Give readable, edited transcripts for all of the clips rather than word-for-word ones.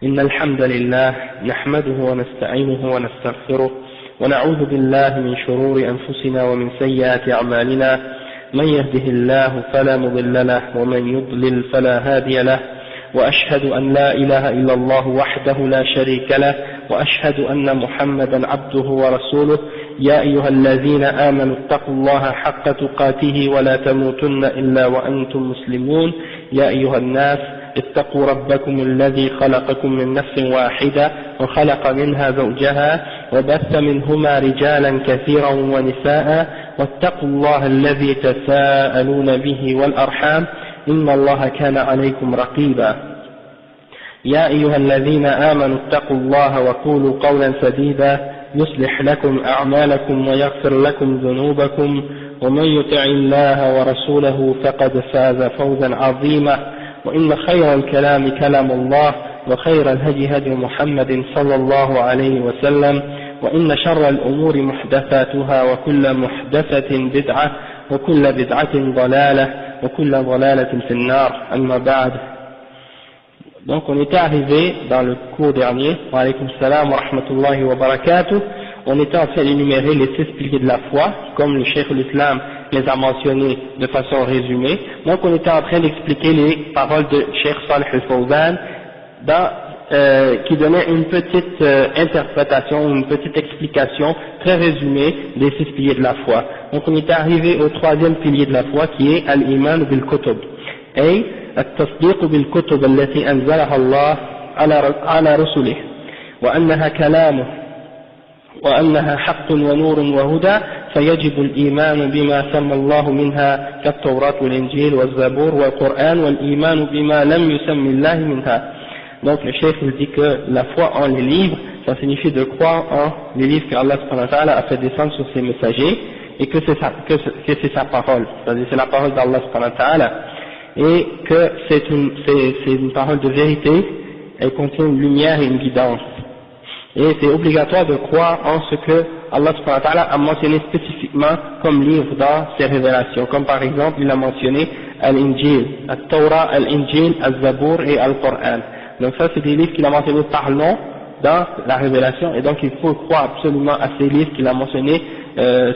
إن الحمد لله نحمده ونستعينه ونستغفره ونعوذ بالله من شرور أنفسنا ومن سيئات أعمالنا من يهده الله فلا مضل له ومن يضلل فلا هادي له وأشهد أن لا إله إلا الله وحده لا شريك له وأشهد أن محمدا عبده ورسوله يا أيها الذين آمنوا اتقوا الله حق تقاته ولا تموتن إلا وأنتم مسلمون يا أيها الناس اتقوا ربكم الذي خلقكم من نفس واحدة وخلق منها زوجها وبث منهما رجالا كثيرا ونساء واتقوا الله الذي تساءلون به والأرحام إن الله كان عليكم رقيبا يا أيها الذين آمنوا اتقوا الله وقولوا قولا سديدا يصلح لكم أعمالكم ويغفر لكم ذنوبكم ومن يطع الله ورسوله فقد فاز فوزا عظيما وإن خير الكلام كلام الله وخير الهدي هدي محمد صلى الله عليه وسلم وإن شر الأمور محدثاتها وكل محدثة بدعة وكل بدعة ضلالة وكل ضلالة في النار أما بعد. Donc on était arrivé dans le cours dernier, wa alaykum salam wa rahmatullahi wa barakatuh, on était en train d'énumérer les 6 piliers de la foi, comme le Cheikh l'Islam les a mentionnés de façon résumée. Donc on était en train d'expliquer les paroles de Cheikh Salih al-Fawzan qui donnait une petite interprétation, une petite explication très résumée des 6 piliers de la foi. Donc on était arrivé au 3e pilier de la foi qui est al-iman bil-kutub, et التصديق بالكتب التي أنزلها الله على رسله وأنها كلامه وأنها حق ونور وهدى فيجب الإيمان بما سمى الله منها كالتوراة والإنجيل والزبور والقرآن والإيمان بما لم يسمي الله منها. Donc le chef dit que la foi en les livres, ça signifie de croire en les livres qu'Allah a fait descendre sur ses messagers et que c'est sa parole, c'est-à-dire c'est la parole d'Allah et que c'est une parole de vérité, elle contient une lumière et une guidance. Et c'est obligatoire de croire en ce que Allah subhanahu wa ta'ala a mentionné spécifiquement comme livre dans ses révélations, comme par exemple il a mentionné Al-Injil, Al-Torah, Al-Injil, Al-Zabur et Al-Qur'an. Donc ça c'est des livres qu'il a mentionnés par nom dans la révélation, et donc il faut croire absolument à ces livres qu'il a mentionnés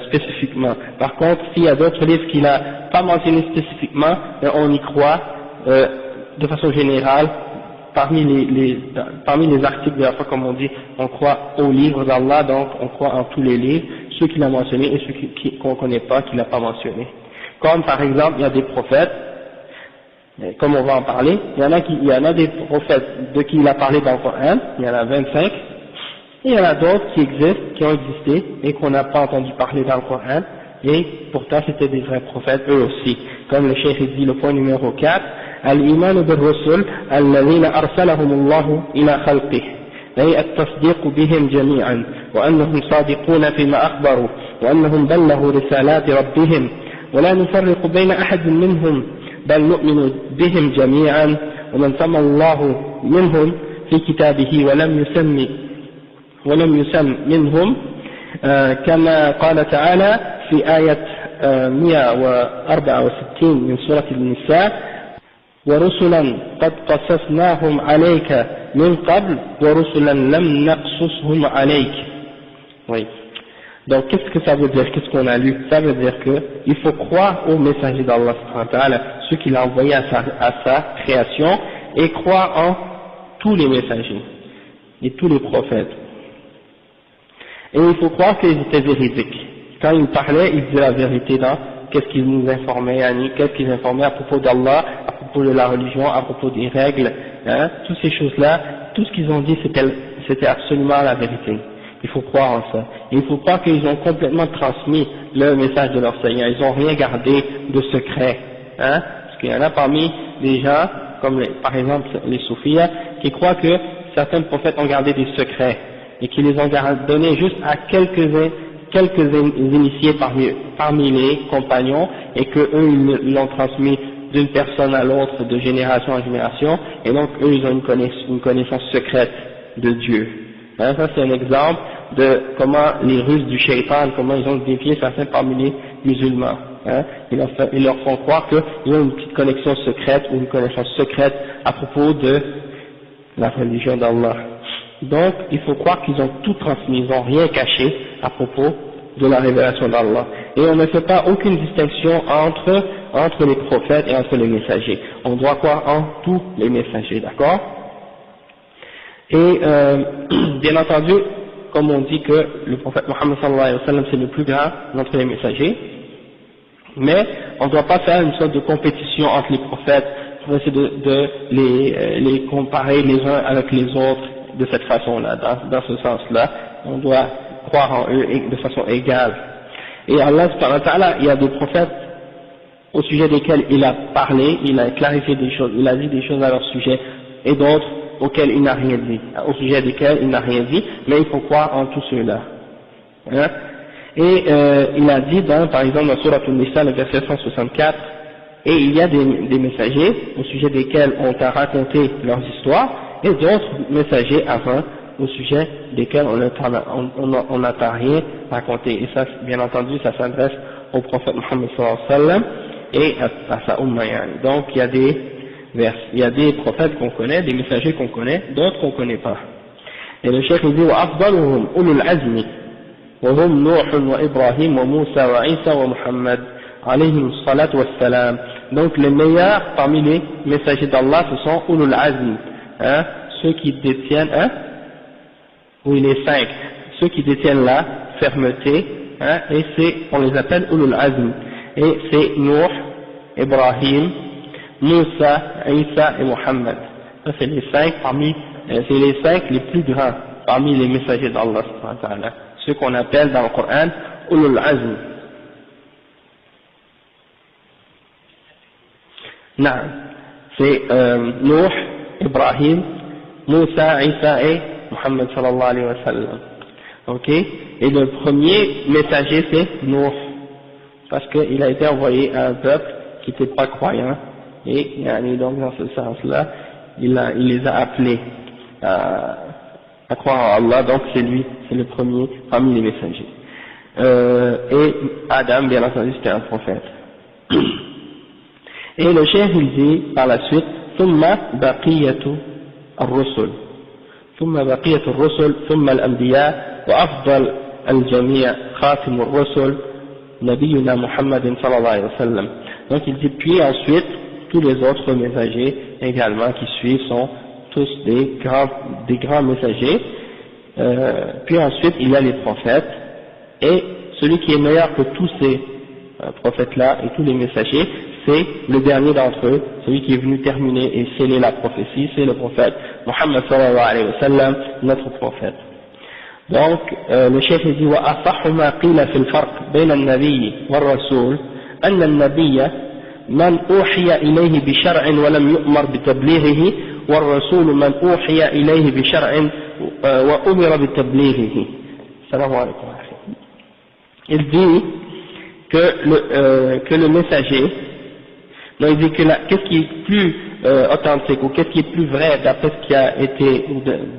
spécifiquement. Par contre, s'il y a d'autres livres qu'il n'a pas mentionnés spécifiquement, on y croit de façon générale. Parmi les articles de la foi, comme on dit, on croit aux livres d'Allah, donc on croit en tous les livres, ceux qu'il a mentionnés et ceux qu'on ne connaît pas, qu'il n'a pas mentionnés. Comme par exemple, il y a des prophètes, comme on va en parler, il y en a des prophètes de qui il a parlé dans le Coran, il y en a 25, et il y en a d'autres qui existent, qui ont existé, et qu'on n'a pas entendu parler dans le Coran, et pourtant c'était des vrais prophètes eux aussi. Comme le cheikh dit, le point numéro 4, الإيمان بالرسل الذين أرسلهم الله إلى خلقه أي التصديق بهم جميعا وأنهم صادقون فيما أخبروا وأنهم بلغوا رسالات ربهم ولا نفرق بين أحد منهم بل نؤمن بهم جميعا ومن سمى الله منهم في كتابه ولم يسم منهم كما قال تعالى في آية 164 من سورة النساء ورسلا قد قصصناهم عليك من قبل ورسلا لم نقصصهم عليك. Oui. Donc qu'est-ce que ça veut dire, qu'est-ce qu'on a lu? Ça veut dire que il faut croire aux messagers d'Allah, ceux qu'il a envoyés à sa création, et croire en tous les messagers et tous les prophètes. Et il faut croire qu'ils étaient véridiques. Quand ils parlaient, ils disaient la vérité dans qu'est-ce qu'ils nous informaient, qu'est-ce qu'ils informaient à propos d'Allah, à propos de la religion, à propos des règles, hein, toutes ces choses-là, tout ce qu'ils ont dit c'était absolument la vérité. Il faut croire en ça. Et il faut pas qu'ils ont complètement transmis le message de leur Seigneur, ils n'ont rien gardé de secret, hein, parce qu'il y en a parmi les gens, comme par exemple les soufis, qui croient que certains prophètes ont gardé des secrets, et qui les ont donnés juste à quelques initiés parmi les compagnons, et que eux ils l'ont transmis d'une personne à l'autre, de génération en génération, et donc eux ils ont une connaissance secrète de Dieu. Hein, ça c'est un exemple de comment les ruses du shaitan, comment ils ont défié certains parmi les musulmans. Hein, ils leur font croire qu'ils ont une petite connexion secrète ou une connaissance secrète à propos de la religion d'Allah. Donc, il faut croire qu'ils ont tout transmis, ils n'ont rien caché à propos de la révélation d'Allah. Et on ne fait pas aucune distinction entre les prophètes et entre les messagers. On doit croire en tous les messagers, d'accord? Et bien entendu, comme on dit que le prophète Mohammed sallallahu alayhi wa sallam c'est le plus grand d'entre les messagers, mais on ne doit pas faire une sorte de compétition entre les prophètes pour essayer de les comparer les uns avec les autres de cette façon-là, dans ce sens-là. On doit croire en eux de façon égale. Et Allah subhanahu wa ta'ala, il y a des prophètes au sujet desquels il a parlé, il a clarifié des choses, il a dit des choses à leur sujet, et d'autres auxquels il n'a rien dit, au sujet desquels il n'a rien dit, mais il faut croire en tous ceux-là. Hein? Et il a dit par exemple dans Surah An-Nisa, le verset 164, et il y a des messagers au sujet desquels on t'a raconté leurs histoires, et d'autres messagers avant au sujet desquels on n'a t'a rien raconté. Et ça, bien entendu, ça s'adresse au prophète Mohammed sallallahu alayhi wa sallam et à sa umma. Donc il y a des prophètes qu'on connaît, des messagers qu'on connaît, d'autres qu'on ne connaît pas. Et le cheikh dit وأفضلهم أولو العزم وهم نوح وإبراهيم وموسى وعيسى ومحمد عليهم الصلاة والسلام. Donc les meilleurs parmi les messagers d'Allah ce sont أولو العزم, hein, ceux qui détiennent, hein, oui les 5, ceux qui détiennent la fermeté, hein, et on les appelle أولو العزم, et c'est Nuh, Ibrahim, Moussa, Isa et Muhammad. Ça c'est les 5 c'est les 5 les plus grands parmi les messagers d'Allah, ceux qu'on appelle dans le Coran Ulul Azm. Non, c'est Nuh, Ibrahim, Moussa, Isa et Muhammad sallallahu alayhi wa sallam. Ok, et le premier messager c'est Nuh, parce qu'il a été envoyé à un peuple qui n'était pas croyant, et donc dans ce sens-là, il les a appelés à croire en Allah, donc c'est lui, c'est le premier parmi les messagers. Et Adam, bien entendu, c'était un prophète. Et le cheikh il dit par la suite, ثم بقية الرسل ثم بقية الرسل ثم الأنبياء وأفضل الجميع خاتم الرسل نبينا محمد صلى الله عليه وسلم. Donc il dit puis ensuite tous les autres messagers également qui suivent sont tous des grands messagers, puis ensuite il y a les prophètes, et celui qui est meilleur que tous ces prophètes-là et tous les messagers, c'est le dernier d'entre eux, celui qui est venu terminer et sceller la prophétie, c'est le prophète Muhammad sallallahu alayhi wa sallam, notre prophète. Donc le cheikh dit وأصح ما قيل في الفرق بين النبي والرسول أن النبي من أوحي إليه بشرع ولم يؤمر بتبليغه والرسول من أوحي إليه بشرع وأمر بتبليغه. السلام عليكم. Il dit que le messager, non, il dit que qu'est-ce qui est plus authentique ou qu'est-ce qui est plus vrai d'après ce qui a été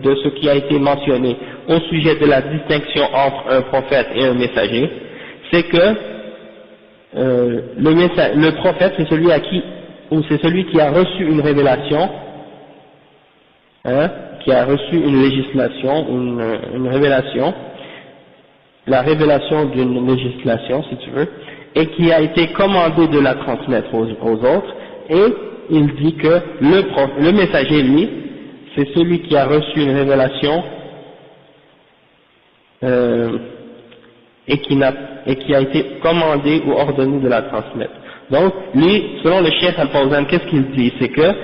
de ce qui a été mentionné au sujet de la distinction entre un prophète et un messager, c'est que le prophète c'est celui à qui, ou c'est celui qui a reçu une révélation, hein, qui a reçu une législation, une révélation, la révélation d'une législation si tu veux, et qui a été commandé de la transmettre aux autres, et il dit que le messager lui, c'est celui qui a reçu une révélation et qui a été commandé ou ordonné de la transmettre. Donc lui, selon le cheikh Al-Fawzan, qu'est-ce qu'il dit? C'est que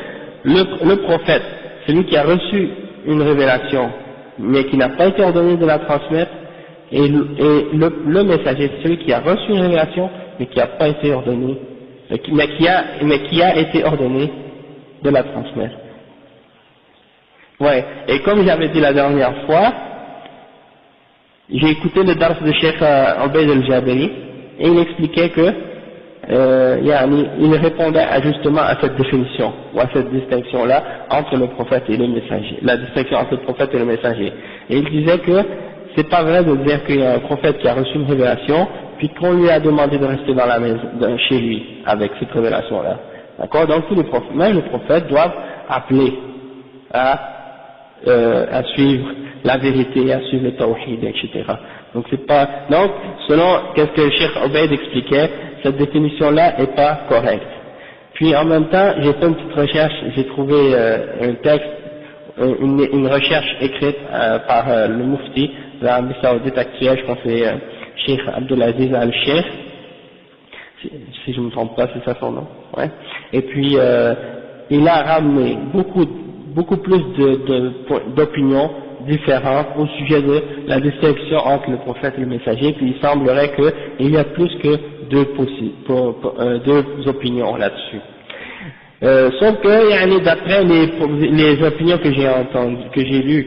le prophète, celui qui a reçu une révélation mais qui n'a pas été ordonné de la transmettre, et le messager, c'est celui qui a reçu une révélation mais qui n'a pas été ordonné, mais qui a été ordonné de la transmettre. Ouais, et comme j'avais dit la dernière fois, j'ai écouté le dars de Cheikh Obeid al-Jabiri, et il expliquait que il répondait justement à cette définition, ou à cette distinction-là entre le prophète et le messager, la distinction entre le prophète et le messager. Et il disait que c'est pas vrai de dire qu'il y a un prophète qui a reçu une révélation, puis qu'on lui a demandé de rester dans la maison, chez lui, avec cette révélation-là. D'accord? Donc tous les prophètes, même les prophètes doivent appeler à à suivre la vérité, à suivre le tawhid, etc. Donc c'est pas, donc selon qu'est-ce que le Cheikh Obeid expliquait, cette définition-là est pas correcte. Puis en même temps, j'ai fait une petite recherche, j'ai trouvé un texte, une recherche écrite par le Mufti de l'Arabie Saoudite actuelle, je pense que c'est Cheikh Abdulaziz Al-Sheikh, si je ne me trompe pas, c'est ça son nom. Ouais. Et puis il a ramené beaucoup plus d'opinions différentes au sujet de la distinction entre le prophète et le messager, puis il semblerait qu'il y a plus que deux opinions là-dessus. Sauf que d'après les opinions que j'ai entendues, que j'ai lues,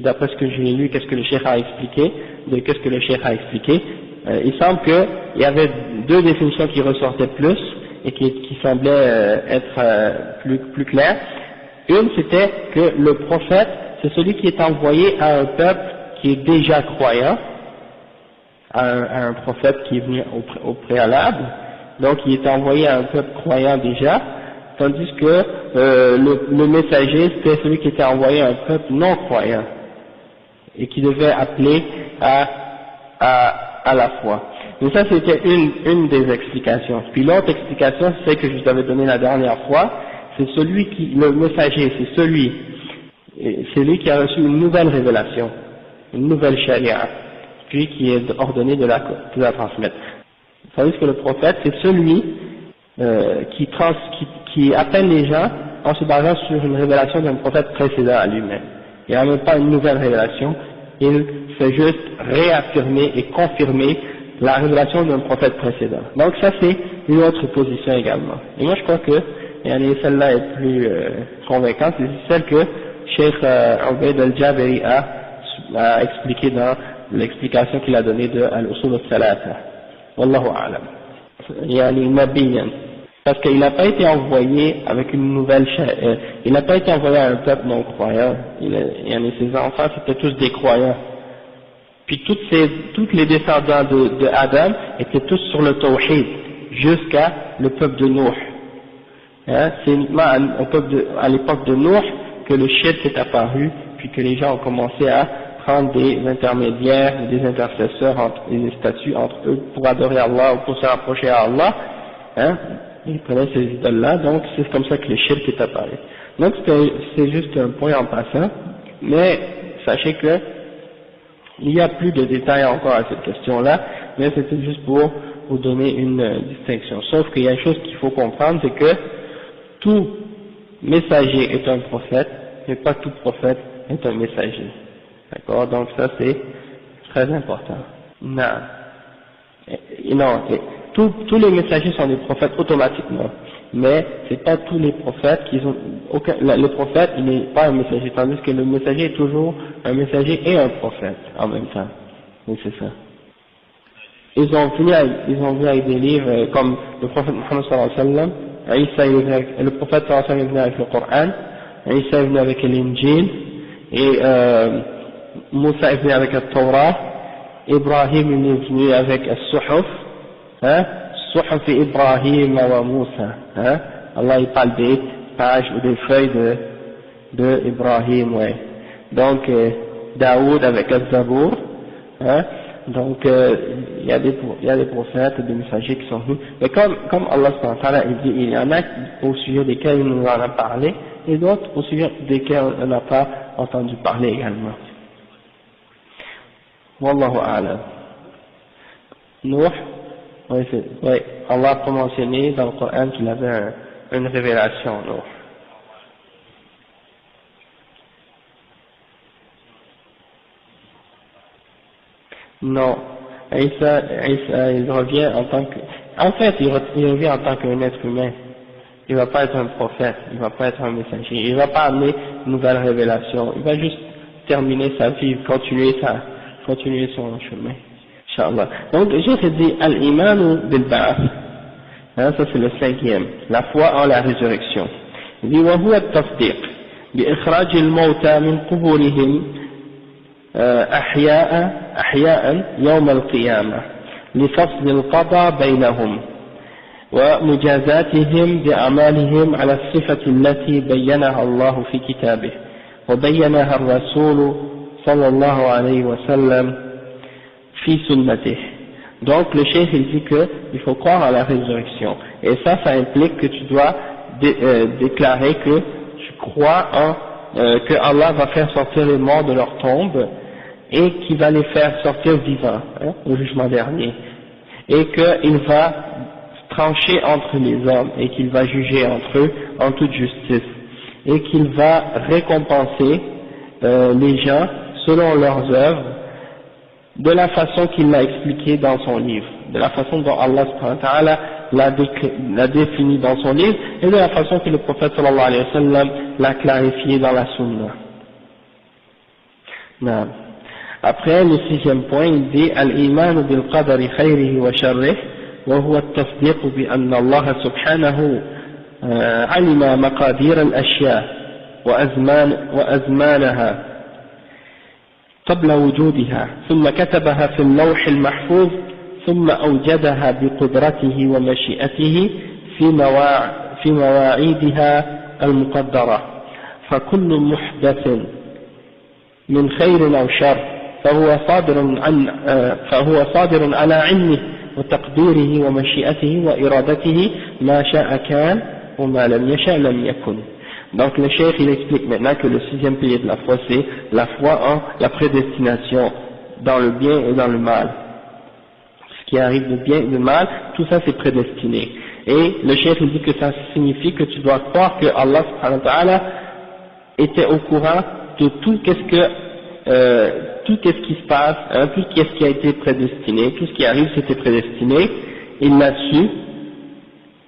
d'après ce que j'ai lu, qu'est-ce que le cheikh a expliqué, il semble qu'il y avait deux définitions qui ressortaient plus et qui semblaient être plus claires. Une, c'était que le prophète, c'est celui qui est envoyé à un peuple qui est déjà croyant, à un prophète qui est venu au préalable, donc il est envoyé à un peuple croyant déjà, tandis que le messager, c'était celui qui était envoyé à un peuple non croyant, et qui devait appeler à la foi. Donc ça c'était une des explications. Puis l'autre explication, c'est celle que je vous avais donnée la dernière fois, c'est le messager, c'est celui qui a reçu une nouvelle révélation, une nouvelle charia, puis qui est ordonné de la transmettre. Tandis que le prophète, c'est celui qui appelle les gens en se basant sur une révélation d'un prophète précédent à lui-même. Il n'y a même pas une nouvelle révélation, il fait juste réaffirmer et confirmer la révélation d'un prophète précédent. Donc ça c'est une autre position également. Et moi je crois que celle-là est plus convaincante, c'est celle que Cheikh Obeid al-Jabiri a expliqué dans l'explication qu'il a donnée de Al-Usul al-Thalatha. Wallahu a'lam. Nabiyan. Parce qu'il n'a pas été envoyé avec une nouvelle il n'a pas été envoyé à un peuple non croyant. Ses enfants c'était tous des croyants. Puis toutes les descendants de Adam étaient tous sur le tawhid jusqu'à le peuple de Nuh. C'est uniquement à l'époque de Nuh que le shirk est apparu, puis que les gens ont commencé à prendre des intermédiaires, des intercesseurs, des statues entre eux pour adorer Allah ou pour se rapprocher à Allah. Ils prenaient ces idoles-là, donc c'est comme ça que le shirk est apparu. Donc c'est juste un point en passant, mais sachez que il y a plus de détails encore à cette question-là, mais c'était juste pour vous donner une distinction. Sauf qu'il y a une chose qu'il faut comprendre, c'est que tout messager est un prophète, mais pas tout prophète est un messager. D'accord? Donc ça c'est très important. Tous les messagers sont des prophètes automatiquement, mais c'est pas tous les prophètes le prophète il n'est pas un messager, tandis que le messager est toujours un messager et un prophète en même temps. Oui, c'est ça. Ils ont venu avec des livres comme le prophète Muhammad sallallahu alayhi wa sallam, le prophète sallallahu alayhi wa sallam est venu avec le Coran, Isa est venu avec l'Injil, et Moussa est venu avec le Torah, Ibrahim est venu avec le Suhuf, Suhuf Ibrahim wa Moussa, Allah il parle des pages ou des feuilles de Ibrahim, ouais. Donc Daoud avec le Zabour, donc il y a des prophètes, des messagers qui sont venus, mais comme Allah subhanahu wa ta'ala dit, il y en a au sujet desquels il nous en a parlé, et d'autres au sujet desquels on n'a pas entendu parler également. Wallahu a'lam. Nuh, oui, Allah a pas mentionné dans le Coran qu'il avait une révélation, Nuh. Non, Isa, il revient en tant que, en fait, il revient en tant qu'un être humain. Il va pas être un prophète, il va pas être un messager, il va pas amener une nouvelle révélation, il va juste terminer sa vie, continuer son chemin. Inch'Allah. Donc, j'ai dit al-iman bil-ba'ath. Ça c'est le 5e. La foi en la résurrection. Il dit, وهو التصديق بإخراج الموتى من قبورهم أحياء يوم القيامة لفصل القضاء بينهم ومجازاتهم بأعمالهم على الصفة التي بينها الله في كتابه وبينها الرسول صلى الله عليه وسلم في سنته. Donc le cheikh il dit que il faut croire à la résurrection, et ça implique que tu dois déclarer que tu crois que Allah va faire sortir les morts de leur tombe et qu'il va les faire sortir vivants au jugement dernier, et qu'il va trancher entre les hommes et qu'il va juger entre eux en toute justice, et qu'il va récompenser les gens selon leurs œuvres de la façon qu'il l'a expliqué dans son livre, de la façon dont Allah subhanahu wa ta'ala l'a défini dans son livre, et de la façon que le prophète sallallahu alayhi wa sallam l'a clarifié dans la sunna. Non. Après, le sixième point, il dit al-iman bil qadari khayrihi wa sharrihi wa huwa at-tasdiq bi anna Allah subhanahu alima maqadir al-ashya wa azmanaha قبل وجودها ثم كتبها في اللوح المحفوظ ثم أوجدها بقدرته ومشيئته في مواعيدها المقدرة، فكل محدث من خير أو شر فهو صادر على علمه وتقديره ومشيئته وإرادته ما شاء كان وما لم يشاء لم يكن. Donc le cheikh il explique maintenant que le sixième pilier de la foi c'est la foi en la prédestination dans le bien et dans le mal. Ce qui arrive de bien et de mal, tout ça c'est prédestiné. Et le cheikh il dit que ça signifie que tu dois croire que Allah subhanahu wa ta'ala était au courant de tout ce qui se passe, tout ce qui a été prédestiné, tout ce qui arrive c'était prédestiné, il l'a su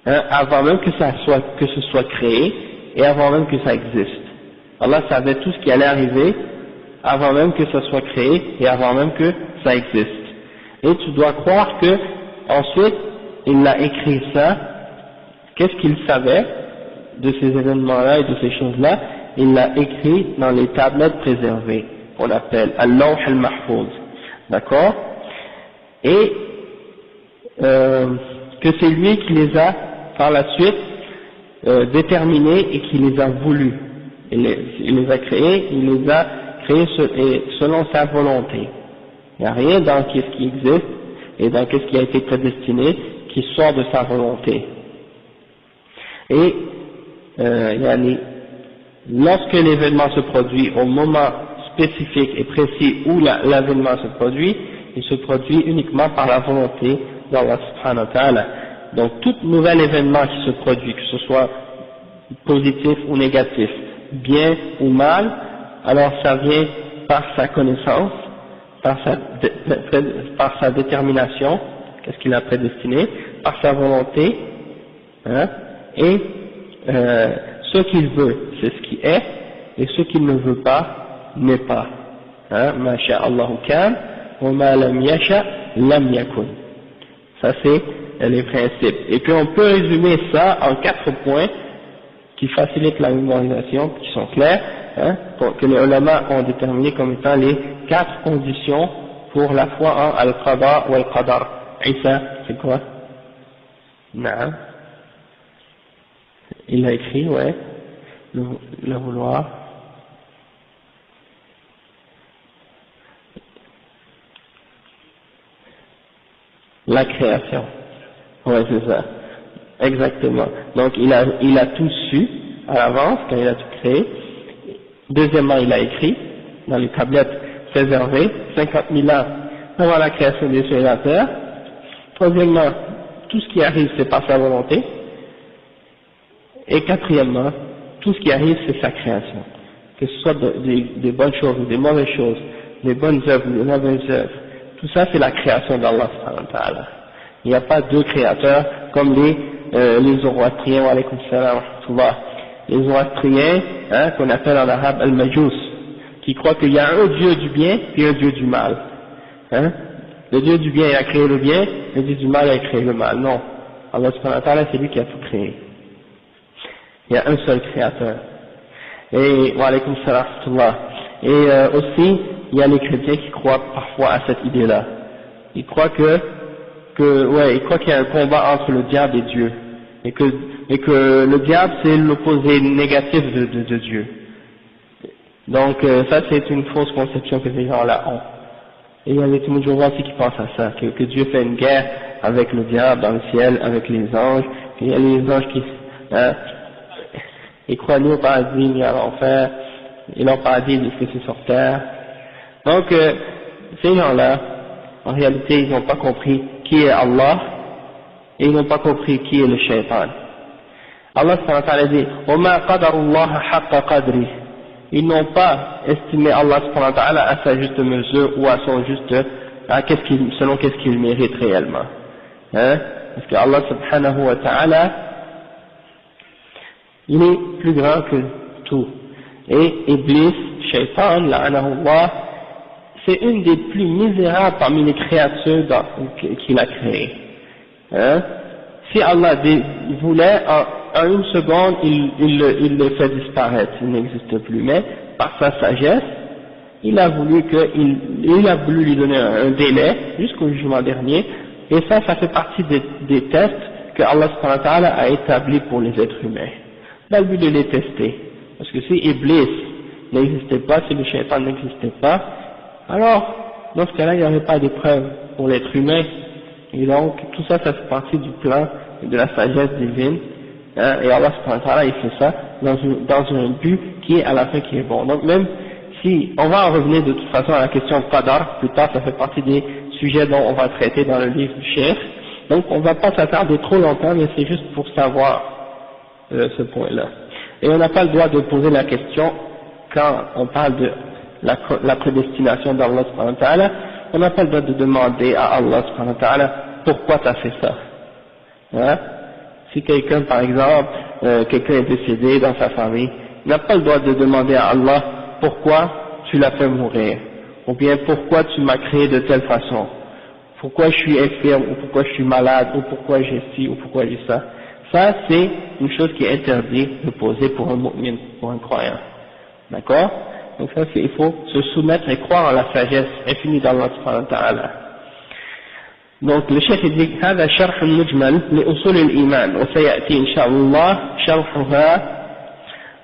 avant même que ce soit créé, et avant même que ça existe. Allah savait tout ce qui allait arriver avant même que ça soit créé et avant même que ça existe. Et tu dois croire que ensuite il a écrit ça. Qu'est-ce qu'il savait de ces événements-là et de ces choses-là? Il l'a écrit dans les tablettes préservées qu'on appelle al-lawh al-mahfouz, d'accord? Et que c'est lui qui les a par la suite déterminés et qui les a voulus. Il les a créés, selon sa volonté. Il n'y a rien dans ce qui existe et dans ce qui a été prédestiné qui sort de sa volonté. Et lorsque l'événement se produit au moment spécifique et précis où l'événement se produit, il se produit uniquement par la volonté d'Allah subhanahu wa ta'ala. Donc tout nouvel événement qui se produit, que ce soit positif ou négatif, bien ou mal, alors ça vient par sa connaissance, par sa détermination, qu'est-ce qu'il a prédestiné, par sa volonté, et ce qu'il veut, c'est ce qui est, et ce qu'il ne veut pas, n'est pas. Ma sha Allahu kan, wa ma lam yasha lam yakun. Ça c'est les principes. Et puis on peut résumer ça en 4 points qui facilitent la mémorisation, qui sont clairs, que les ulama ont déterminé comme étant les 4 conditions pour la foi en al-qada ou al-qadar. Isa, c'est quoi? Naam. Il a écrit, ouais, le vouloir. La création. Ouais, c'est ça. Exactement. Donc, il a tout su à l'avance quand il a tout créé. Deuxièmement, il a écrit dans les tablettes préservées 50 000 ans avant la création des cieux et de la terre. Troisièmement, tout ce qui arrive, c'est par sa volonté. Et quatrièmement, tout ce qui arrive, c'est sa création. Que ce soit des bonnes choses ou des mauvaises choses, des bonnes œuvres ou des mauvaises œuvres. Tout ça, c'est la création d'Allah subhanahu wa ta'ala. Il n'y a pas deux créateurs comme les Zoroastriens, wa alaykum salam wa rahmatullah. Les Zoroastriens, qu'on appelle en arabe al-Majus, qui croient qu'il y a un Dieu du bien et un Dieu du mal. Le Dieu du bien, il a créé le bien, le Dieu du mal, il a créé le mal. Non. Allah subhanahu wa ta'ala, c'est lui qui a tout créé. Il y a un seul créateur. Et, wa alaykum salam wa rahmatullah. Et aussi, il y a les chrétiens qui croient parfois à cette idée-là. Ils croient qu'il y a un combat entre le diable et Dieu. Et que le diable, c'est l'opposé négatif de Dieu. Donc ça c'est une fausse conception que ces gens-là ont. Et il y a des Timoujouras aussi qui pensent à ça, que Dieu fait une guerre avec le diable dans le ciel, avec les anges, et il y a les anges qui ils croient ni au paradis ni à l'enfer, et leur paradis dit que c'est sur terre. Donc ces gens-là, en réalité ils n'ont pas compris qui est Allah, et ils n'ont pas compris qui est le shaitan. Allah subhanahu wa ta'ala dit وَمَا قَدَرُ اللَّهَ حَقَّ قَدْرِهِ. Ils n'ont pas estimé Allah subhanahu wa ta'ala à sa juste mesure ou à son juste, selon qu'est-ce qu'il mérite réellement. Hein? Parce que Allah subhanahu wa ta'ala, il est plus grand que tout. Et Iblis, Shaitan, la'anahullah, c'est une des plus misérables parmi les créatures qu'il a créées. Hein? Si Allah voulait, en une seconde, il le fait disparaître, il n'existe plus. Mais, par sa sagesse, il a voulu lui donner un délai jusqu'au jugement dernier, et ça fait partie des tests que Allah subhanahu wa ta'ala a établis pour les êtres humains, dans le but de les tester. Parce que si Iblis n'existait pas, si le shaitan n'existait pas, alors, dans ce cas-là, il n'y aurait pas d'épreuve pour l'être humain. Et donc, tout ça, ça fait partie du plan de la sagesse divine. Hein, et Allah subhanahu wa ta'ala, il fait ça dans un but qui est à la fin qui est bon. Donc même si, on va en revenir de toute façon à la question de Qadar, plus tard, ça fait partie des sujets dont on va traiter dans le livre du Cheikh. Donc on ne va pas s'attarder trop longtemps, mais c'est juste pour savoir ce point-là. Et on n'a pas le droit de poser la question quand on parle de la prédestination d'Allah subhanahu wa ta'ala, on n'a pas le droit de demander à Allah subhanahu wa ta'ala pourquoi tu as fait ça. Hein? Si quelqu'un, par exemple, quelqu'un est décédé dans sa famille, il n'a pas le droit de demander à Allah pourquoi tu l'as fait mourir, ou bien pourquoi tu m'as créé de telle façon, pourquoi je suis infirme, ou pourquoi je suis malade, ou pourquoi j'ai ci, ou pourquoi j'ai ça. Ça, c'est une chose qui est interdite de poser pour un mu'min, pour un croyant. D'accord? Donc ça, il faut se soumettre et croire en la sagesse infinie d'Allah subhanahu wa ta'ala. Donc le chef dit هذا شرح مجمل لأصول الإيمان وسيأتي إن شاء الله شرحها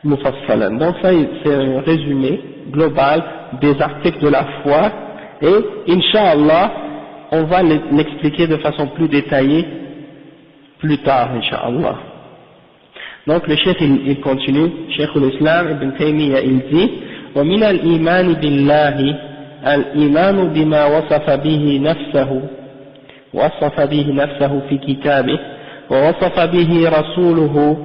مفصلا. Donc ça c'est un résumé global des articles de la foi et Inch'Allah on va l'expliquer de façon plus détaillée plus tard Inch'Allah. Donc le chef il continue, Cheikh al-Islam Ibn Taymiyyah il dit ومن الإيمان بالله الإيمان بما وصف به نفسه في كتابه ووصف به رسوله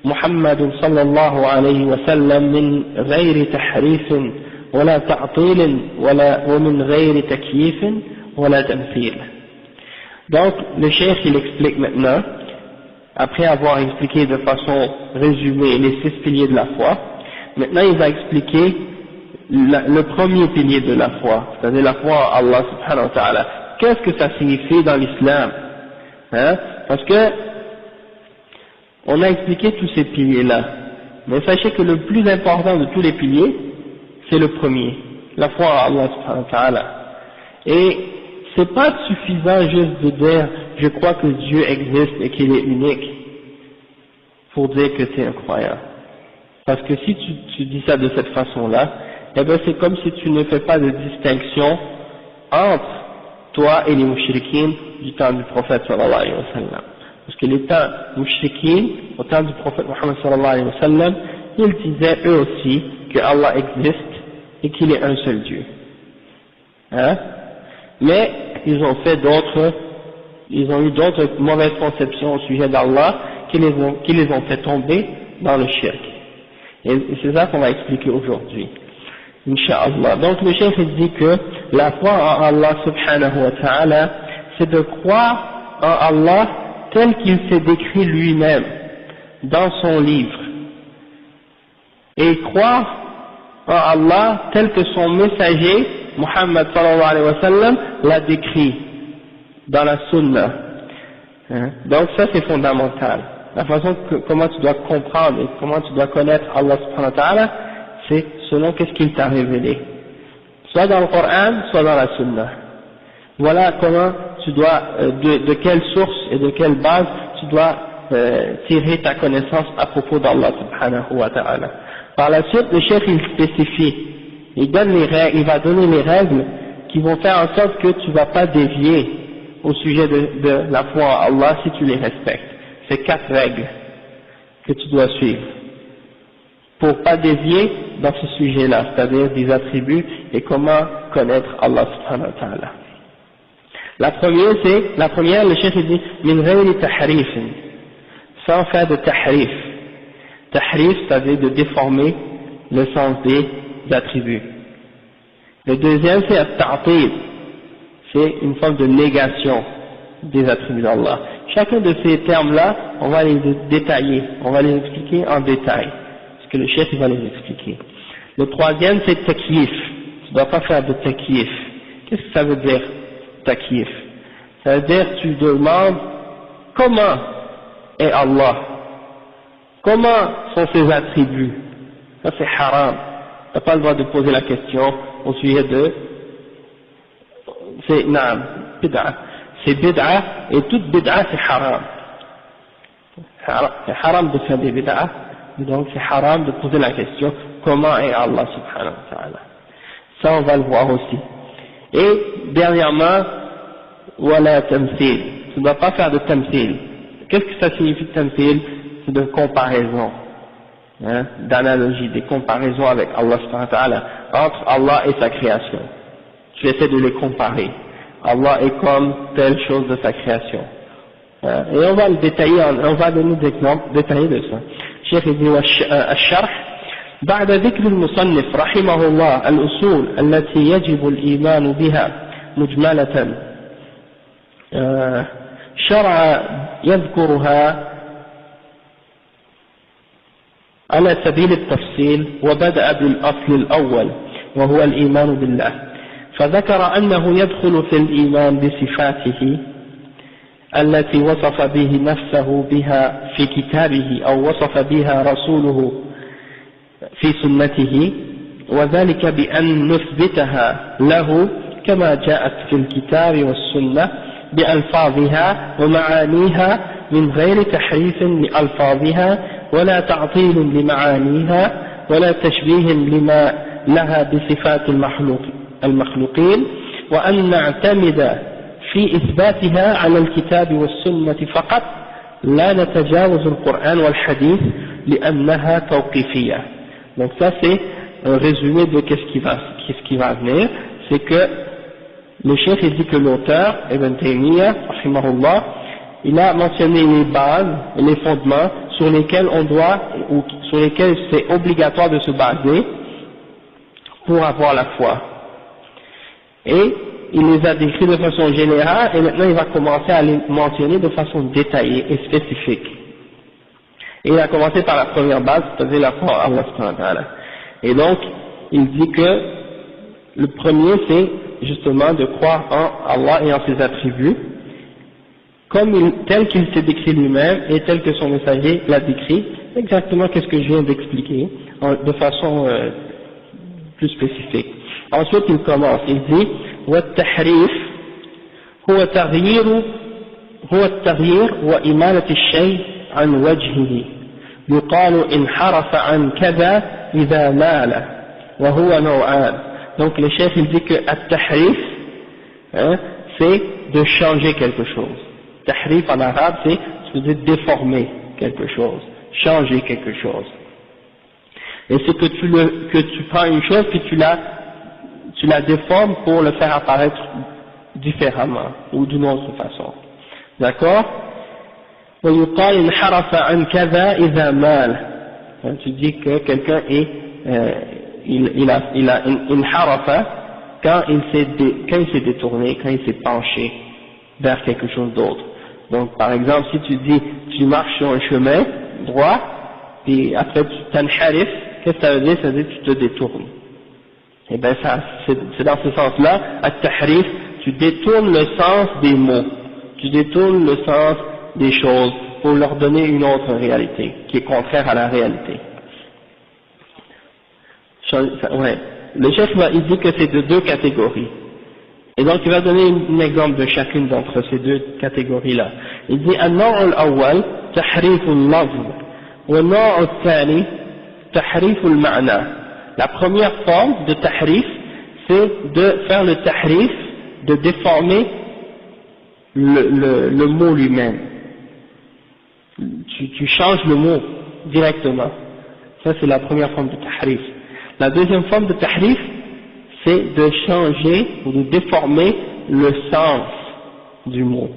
محمد صلى الله عليه وسلم من غير تحريف ولا تعطيل ومن غير تكييف ولا تمثيل. Donc le cheikh il explique maintenant, après avoir expliqué de façon résumée les 6 piliers de la foi, maintenant il va expliquer le premier pilier de la foi, c'est-à-dire la foi en Allah subhanahu wa ta'ala. Qu'est-ce que ça signifie dans l'islam? Hein? Parce que on a expliqué tous ces piliers-là, mais sachez que le plus important de tous les piliers, c'est le premier, la foi en Allah subhanahu wa ta'ala. Et c'est pas suffisant juste de dire je crois que Dieu existe et qu'il est unique pour dire que tu es un croyant. Parce que si tu dis ça de cette façon-là, eh bien c'est comme si tu ne fais pas de distinction entre toi et les mouchriquines du temps du prophète sallallahu alayhi wa sallam. Parce que les temps mouchriquines, au temps du prophète Muhammad sallallahu alayhi wa sallam, ils disaient eux aussi que Allah existe et qu'il est un seul Dieu. Hein? Mais ils ont eu d'autres mauvaises conceptions au sujet d'Allah qui les ont fait tomber dans le shirk. Et c'est ça qu'on va expliquer aujourd'hui. Inch'Allah. Donc le chef dit que la foi en Allah subhanahu wa ta'ala, c'est de croire en Allah tel qu'il s'est décrit lui-même dans son livre. Et croire en Allah tel que son messager, Muhammad sallallahu alayhi wa sallam, l'a décrit dans la sunna. Donc ça c'est fondamental. La façon comment tu dois comprendre et comment tu dois connaître Allah subhanahu wa ta'ala, c'est selon qu'est-ce qu'il t'a révélé, soit dans le Coran, soit dans la Sunna. Voilà comment tu dois, de quelle source et de quelle base tu dois tirer ta connaissance à propos d'Allah subhanahu wa ta'ala. Par la suite, le chef il spécifie, il donne les règles, il va donner les règles qui vont faire en sorte que tu ne vas pas dévier au sujet de la foi en Allah si tu les respectes. C'est 4 règles que tu dois suivre pour pas dévier dans ce sujet-là, c'est-à-dire des attributs et comment connaître Allah subhanahu wa ta'ala. La première, le chef dit min ghayri tahrif, sans faire de tahrif. Tahrif, c'est-à-dire de déformer le sens des attributs. Le deuxième, c'est at-ta'til, c'est une forme de négation des attributs d'Allah. Chacun de ces termes-là, on va les détailler, on va les expliquer en détail, parce que le chef il va les expliquer. Le troisième, c'est takyif. Tu ne dois pas faire de takyif. Qu'est-ce que ça veut dire, takyif? Ça veut dire que tu demandes comment est Allah, comment sont ses attributs. Ça c'est haram. Tu n'as pas le droit de poser la question au sujet de... C'est naam, bid'a. C'est bid'a, et toute bid'a c'est haram. C'est haram de faire des bid'a, donc c'est haram de poser la question comment est Allah subhanahu wa ta'ala. Ça on va le voir aussi. Et dernièrement, wala tamthil. Tu ne dois pas faire de tamthil. Qu'est-ce que ça signifie tamthil? C'est de comparaison, hein, d'analogie, des comparaisons avec Allah subhanahu wa ta'ala, entre Allah et sa création. Tu essaies de les comparer. Allah est comme telle chose de sa création. Et on va le détailler, on va donner des exemples détaillés de ça. Cheikh dit الشرح بعد ذكر المصنف رحمه الله الأصول التي يجب الإيمان بها مجملة شرع يذكرها على سبيل التفصيل وبدأ بالأصل الأول وهو الإيمان بالله فذكر أنه يدخل في الإيمان بصفاته التي وصف به نفسه بها في كتابه أو وصف بها رسوله في سنته وذلك بأن نثبتها له كما جاءت في الكتاب والسنة بألفاظها ومعانيها من غير تحريف لألفاظها ولا تعطيل لمعانيها ولا تشبيه لما لها بصفات المخلوقين وأن نعتمد في إثباتها على الكتاب والسنة فقط لا نتجاوز القرآن والحديث لأنها توقيفية. Donc ça c'est un résumé de qu'est-ce qui va venir, c'est que le chef dit que l'auteur, Ibn Taymiyyah, rahimahullah, il a mentionné les bases et les fondements sur lesquels on doit, ou sur lesquels c'est obligatoire de se baser pour avoir la foi. Et il les a décrits de façon générale et maintenant il va commencer à les mentionner de façon détaillée et spécifique. Et il a commencé par la première base, c'est-à-dire la foi en Allah subhanahu wa ta'ala. Et donc, il dit que le premier c'est justement de croire en Allah et en ses attributs, tel qu'il s'est décrit lui-même et tel que son messager l'a décrit, exactement qu'est-ce que je viens d'expliquer, de façon plus spécifique. Ensuite il commence, il dit والتحريف هو التغيير وإمالة الشيء عن وجهه يقال انحرف عن كذا إذا مال وهو نوعان. Donc le chef il dit que التحريف c'est de changer quelque chose. Tahrif en arabe c'est de déformer quelque chose, changer quelque chose. Et c'est que tu prends une chose puis tu la déformes pour le faire apparaître différemment ou d'une autre façon. D'accord? ويقال انحرف عن كذا إذا مال. Tu dis que quelqu'un est il a انحرف quand il s'est détourné, quand il s'est penché vers quelque chose d'autre. Donc par exemple si tu dis tu marches sur un chemin droit puis après tu t'enharif, qu'est-ce que ça veut dire? Ça veut dire que tu te détournes. Et bien ça, c'est dans ce sens-là, at-tahrif, tu détournes le sens des mots, tu détournes le sens des choses pour leur donner une autre réalité, qui est contraire à la réalité. Ouais. Le chef il dit que c'est de deux catégories. Et donc il va donner un exemple de chacune d'entre ces deux catégories-là. Il dit النوع الأول تحريف اللفظ والنوع الثاني tahrif al-ma'na. La première forme de tahrif, c'est de faire le tahrif, de déformer le mot lui-même. Tu changes le mot directement. Ça c'est la première forme de tahrif. La deuxième forme de tahrif, c'est de changer ou de déformer le sens du mot.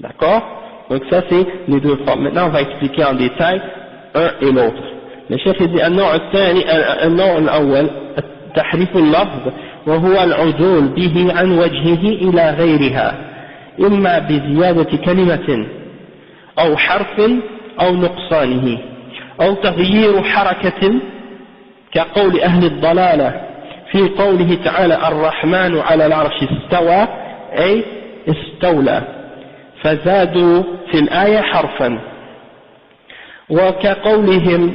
D'accord? Donc ça c'est les deux formes. Maintenant on va expliquer en détail un et l'autre. Le chef dit النوع الأول تحريف اللفظ وهو العدول به عن وجهه إلى غيرها إما بزيادة كلمة أو حرف أو نقصانه أو تغيير حركة كقول أهل الضلالة في قوله تعالى الرحمن على العرش استوى أي استولى فزادوا في الآية حرفا وكقولهم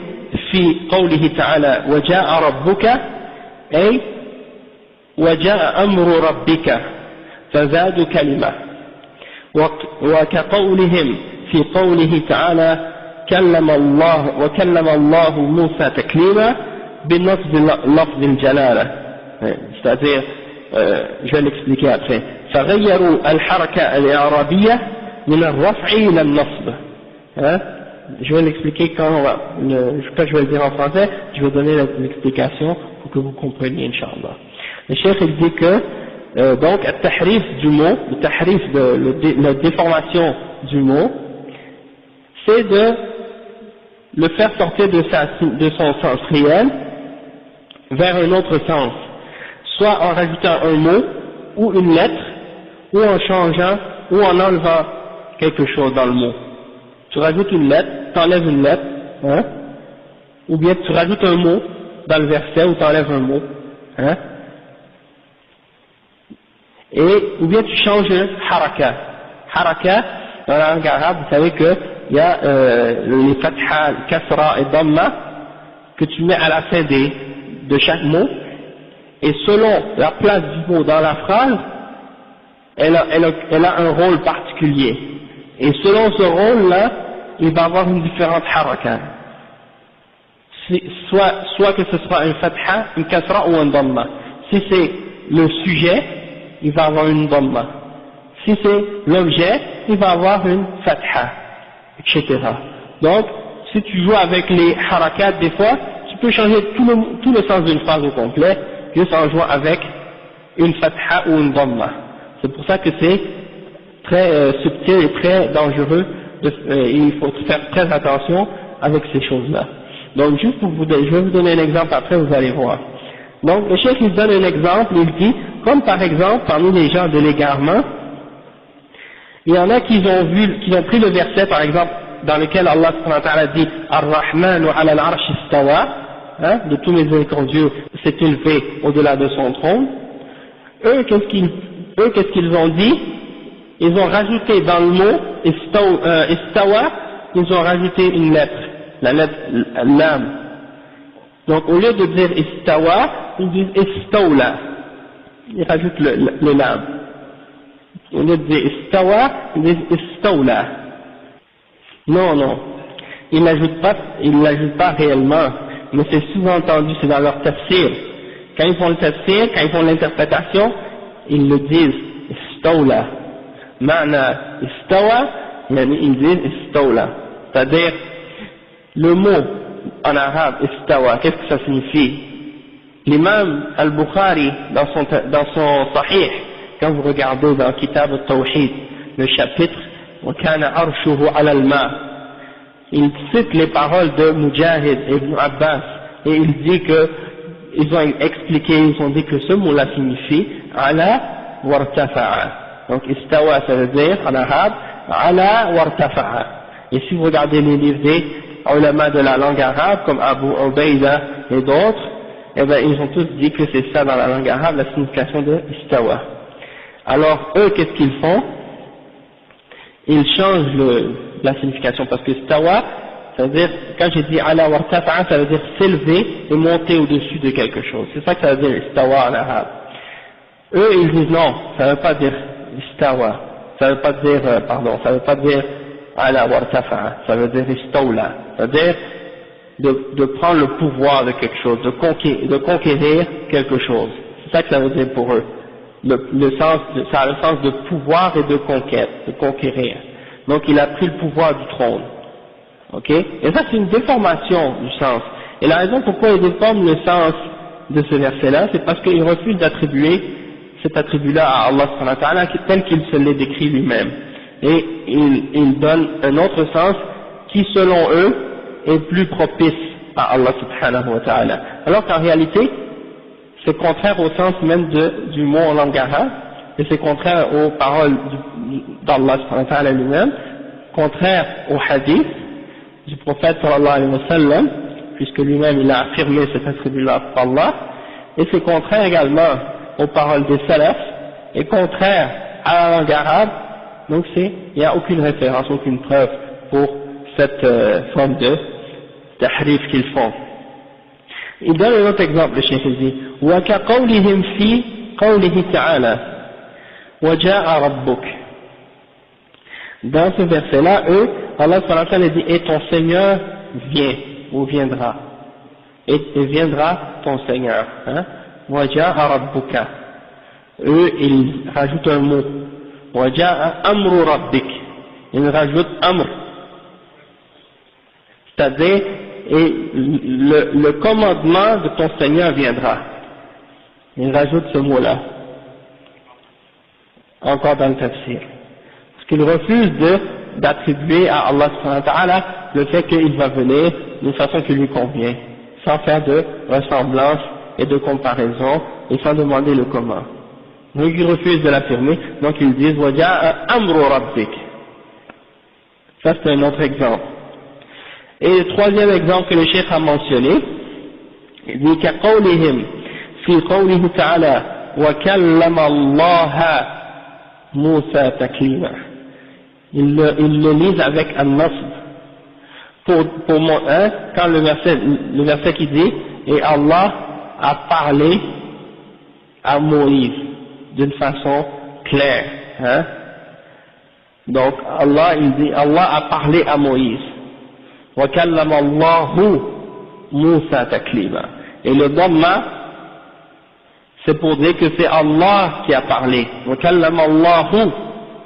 في قوله تعالى وجاء ربك أي وجاء أمر ربك فزادوا كلمة وكقولهم في قوله تعالى وكلم الله موسى تكليما بنصب لفظ الجلالة c'est-à-dire je vais l'expliquer après فغيروا الحركة الإعرابية من الرفع إلى النصب je vais l'expliquer quand je vais le dire en français, je vais donner l'explication pour que vous compreniez, Inch'Allah. Le cheikh il dit que, donc, le tahrif du mot, le tahrif la déformation du mot, c'est de le faire sortir de son sens réel vers un autre sens, soit en rajoutant un mot, ou une lettre, ou en changeant, ou en enlevant quelque chose dans le mot. Tu rajoutes une lettre, t'enlèves une lettre, ou bien tu rajoutes un mot dans le verset ou t'enlèves un mot, ou bien tu changes haraka. Haraka, dans la langue arabe, vous savez qu'il y a les fatha, kasra et dhamma que tu mets à la fin de chaque mot, et selon la place du mot dans la phrase, elle a un rôle particulier. Et selon ce rôle-là, il va avoir une différente haraka. Soit que ce sera un fatha, une kasra ou un dhamma. Si c'est le sujet, il va avoir une dhamma. Si c'est l'objet, il va avoir une fatha, etc. Donc, si tu joues avec les harakat des fois, tu peux changer tout le sens d'une phrase au complet, juste en jouant avec une fatha ou une dhamma. C'est pour ça que c'est très subtil et très dangereux, il faut faire très attention avec ces choses-là. Donc juste pour je vais vous donner un exemple, après vous allez voir. Donc le cheikh il donne un exemple, il dit, comme par exemple parmi les gens de l'égarement, il y en a qui ont pris le verset par exemple dans lequel Allah subhanahu wa ta'ala dit Ar-Rahmanu ala al-arsh istawa, de tous mes miséricordieux s'est élevé au-delà de son trône. Eux qu'est-ce qu'ils ont dit? Ils ont rajouté dans le mot istawa, ils ont rajouté une lettre, la lettre lam. Donc au lieu de dire istawa, ils disent istawla. Ils rajoutent le lam. Au lieu de dire istawa, ils disent istawla. Non, ils l'ajoutent pas réellement, mais c'est souvent entendu, c'est dans leur tafsir. Quand ils font le tafsir, quand ils font l'interprétation, ils le disent istawla. Ma'na istawa, ils disent istawla. C'est-à-dire, le mot en arabe istawa, qu'est-ce que ça signifie? L'imam al-Bukhari, dans son sahih, quand vous regardez dans Kitab al-Tawhid, le chapitre wa kana arshuhu ala al-ma, il cite les paroles de Mujahid et Ibn Abbas, et il dit que ils ont expliqué, ils ont dit que ce mot-là signifie ala wartafa'a. Donc istawa, ça veut dire en arabe ala wartafa'a. Et si vous regardez les livres des ulama de la langue arabe comme Abu Ubaida et d'autres, eh ben ils ont tous dit que c'est ça dans la langue arabe la signification de istawa. Alors eux qu'est-ce qu'ils font? Ils changent la signification, parce que istawa, ça veut dire, quand j'ai dit ala wartafa'a, ça veut dire s'élever et monter au-dessus de quelque chose. C'est ça que ça veut dire istawa en arabe. Eux ils disent non, ça veut pas dire istawa, ça veut pas dire ala wartafa'a, ça veut dire istawla, c'est-à-dire de prendre le pouvoir de quelque chose, de conquérir quelque chose. C'est ça que ça veut dire pour eux. Ça a le sens de pouvoir et de conquête, de conquérir. Donc il a pris le pouvoir du trône. Ok? Et ça c'est une déformation du sens. Et la raison pourquoi il déforme le sens de ce verset-là, c'est parce qu'il refuse d'attribuer cet attribut-là à Allah subhanahu wa ta'ala tel qu'il se l'est décrit lui-même. Et il donne un autre sens qui, selon eux, est plus propice à Allah subhanahu wa ta'ala. Alors qu'en réalité, c'est contraire au sens même du mot en langue arabe, et c'est contraire aux paroles d'Allah subhanahu wa ta'ala lui-même, contraire au hadith du prophète sallallahu alayhi wa sallam, puisque lui-même il a affirmé cet attribut-là par Allah, et c'est contraire également aux paroles des salafs, et contraire à la langue arabe, donc il n'y a aucune référence, aucune preuve pour cette forme de tahrif qu'ils font. Il donne un autre exemple, le cheikh dit وَكَقَوْلِهِمْ فِي قَوْلِهِ تَعَالَى وَجَاءَ رَبُّكَ. Dans ce verset-là, eux, Allah subhanahu wa ta'ala dit et ton Seigneur vient ou viendra, et viendra ton Seigneur, hein? وَجَاءَ رَبُّكَ. Eux, ils rajoutent un mot وَجَاءَ أَمْرُ رَبِّكَ. Ils rajoutent amr, c'est-à-dire et le commandement de ton Seigneur viendra. Il rajoute ce mot-là, encore dans le tafsir. Parce qu'il refuse d'attribuer à Allah subhanahu wa ta'ala le fait qu'il va venir d'une façon qui lui convient, sans faire de ressemblance et de comparaison, et sans demander le comment. Donc ils refusent de l'affirmer, donc ils disent وَجَاءَ أَمْرُ رَبِّكَ. Ça c'est un autre exemple. Et le troisième exemple que le cheikh a mentionné, il dit كَقَوْلِهِمْ فِي قَوْلِهِ تَعَالَى وَكَلَّمَ اللَّهَ مُوسَى تَكْلِيمًا. Ils le lisent avec un nasb quand le verset qui dit et Allah a parlé à Moïse d'une façon claire, hein? Donc Allah il dit Allah a parlé à Moïse. وَكَلَّمَ اللَّهُ مُوسَى تَكْلِيمًا. Et le dhamma, c'est pour dire que c'est Allah qui a parlé. وَكَلَّمَ اللَّهُ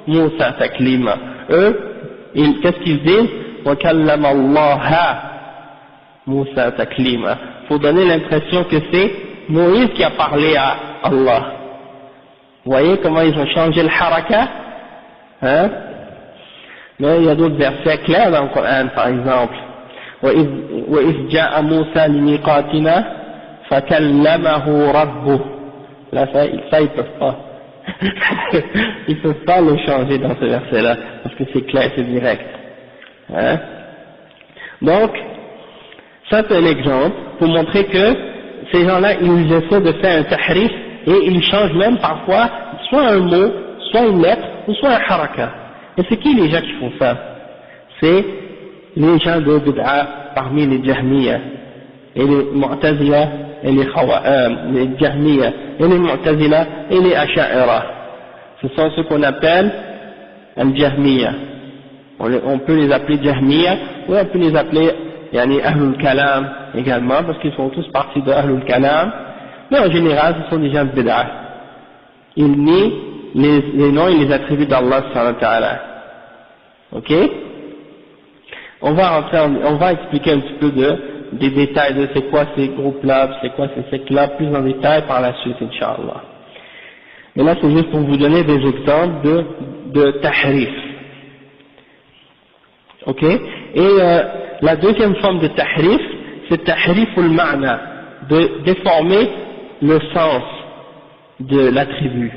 مُوسَى تَكْلِيمًا. Eux, qu'est-ce qu'ils disent? وَكَلَّمَ اللَّهَ مُوسَى تَكْلِيمًا. Pour donner l'impression que c'est Moïse qui a parlé à Allah. Vous voyez comment ils ont changé le haraka? Hein? Mais il y a d'autres versets clairs dans le Coran, par exemple. وَإِذْ جَاءَ مُوسَى لِمِيقَاتِنَا فَكَلَّمَهُ رَبُّهُ. Là, ça ils peuvent pas. Ils peuvent pas le changer dans ce verset-là, parce que c'est clair, c'est direct. Hein? Donc, ça c'est un exemple pour montrer que ces gens-là, ils essaient de faire un tahrif, et ils changent même parfois, soit un mot, soit une lettre, ou soit un haraka. Et c'est qui les gens qui font ça? C'est les gens de bid'a parmi les Jahmiya, et les Mu'tazila, et les Jahmiya, et les Mu'tazila, et les Asha'ira. Ce sont ceux qu'on appelle Al-Jahmiya. On peut les appeler Jahmiya, ou on peut les appeler Ahlul Kalam également, parce qu'ils font tous partie de Ahlul Kalam, mais en général ce sont des gens de bid'a. Ils nient les noms et les attributs d'Allah subhanahu wa ta'ala. Ok? On va expliquer un petit peu des détails de c'est quoi ces groupes-là, c'est quoi ces sectes-là, plus en détail par la suite, Inch'Allah. Mais là c'est juste pour vous donner des exemples de tahrif. Ok? Et la deuxième forme de tahrif, c'est tahrif al-ma'na, de déformer le sens de l'attribut.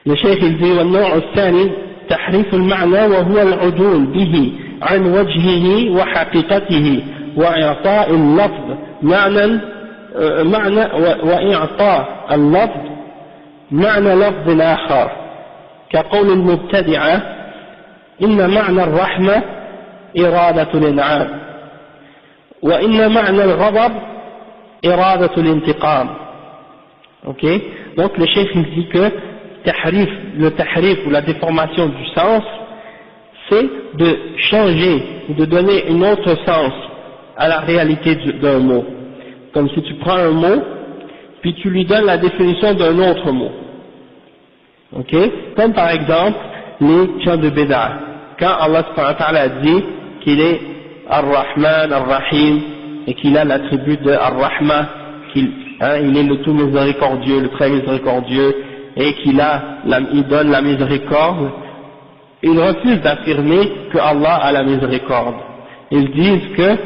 Le cheikh il dit والنوع الثاني تحريف المعنى وهو العدول به عن وجهه وحقيقته وإعطاء اللفظ معنى وإعطاء اللفظ معنى لفظ آخر كقول المبتدعة إن معنى الرحمة إرادة الإنعام وإن معنى الغضب إرادة الانتقام. Ok? Donc le cheikh il dit que le tahrif ou la déformation du sens, c'est de changer ou de donner un autre sens à la réalité d'un mot. Comme si tu prends un mot, puis tu lui donnes la définition d'un autre mot. Ok? Comme par exemple, les gens de Bédar. Quand Allah subhanahu wa ta'ala dit qu'il est Ar-Rahman, Ar-Rahim, et qu'il a l'attribut de Ar-Rahma, il est le tout miséricordieux, le très miséricordieux, et qu'il donne la miséricorde, ils refusent d'affirmer que Allah a la miséricorde. Ils disent que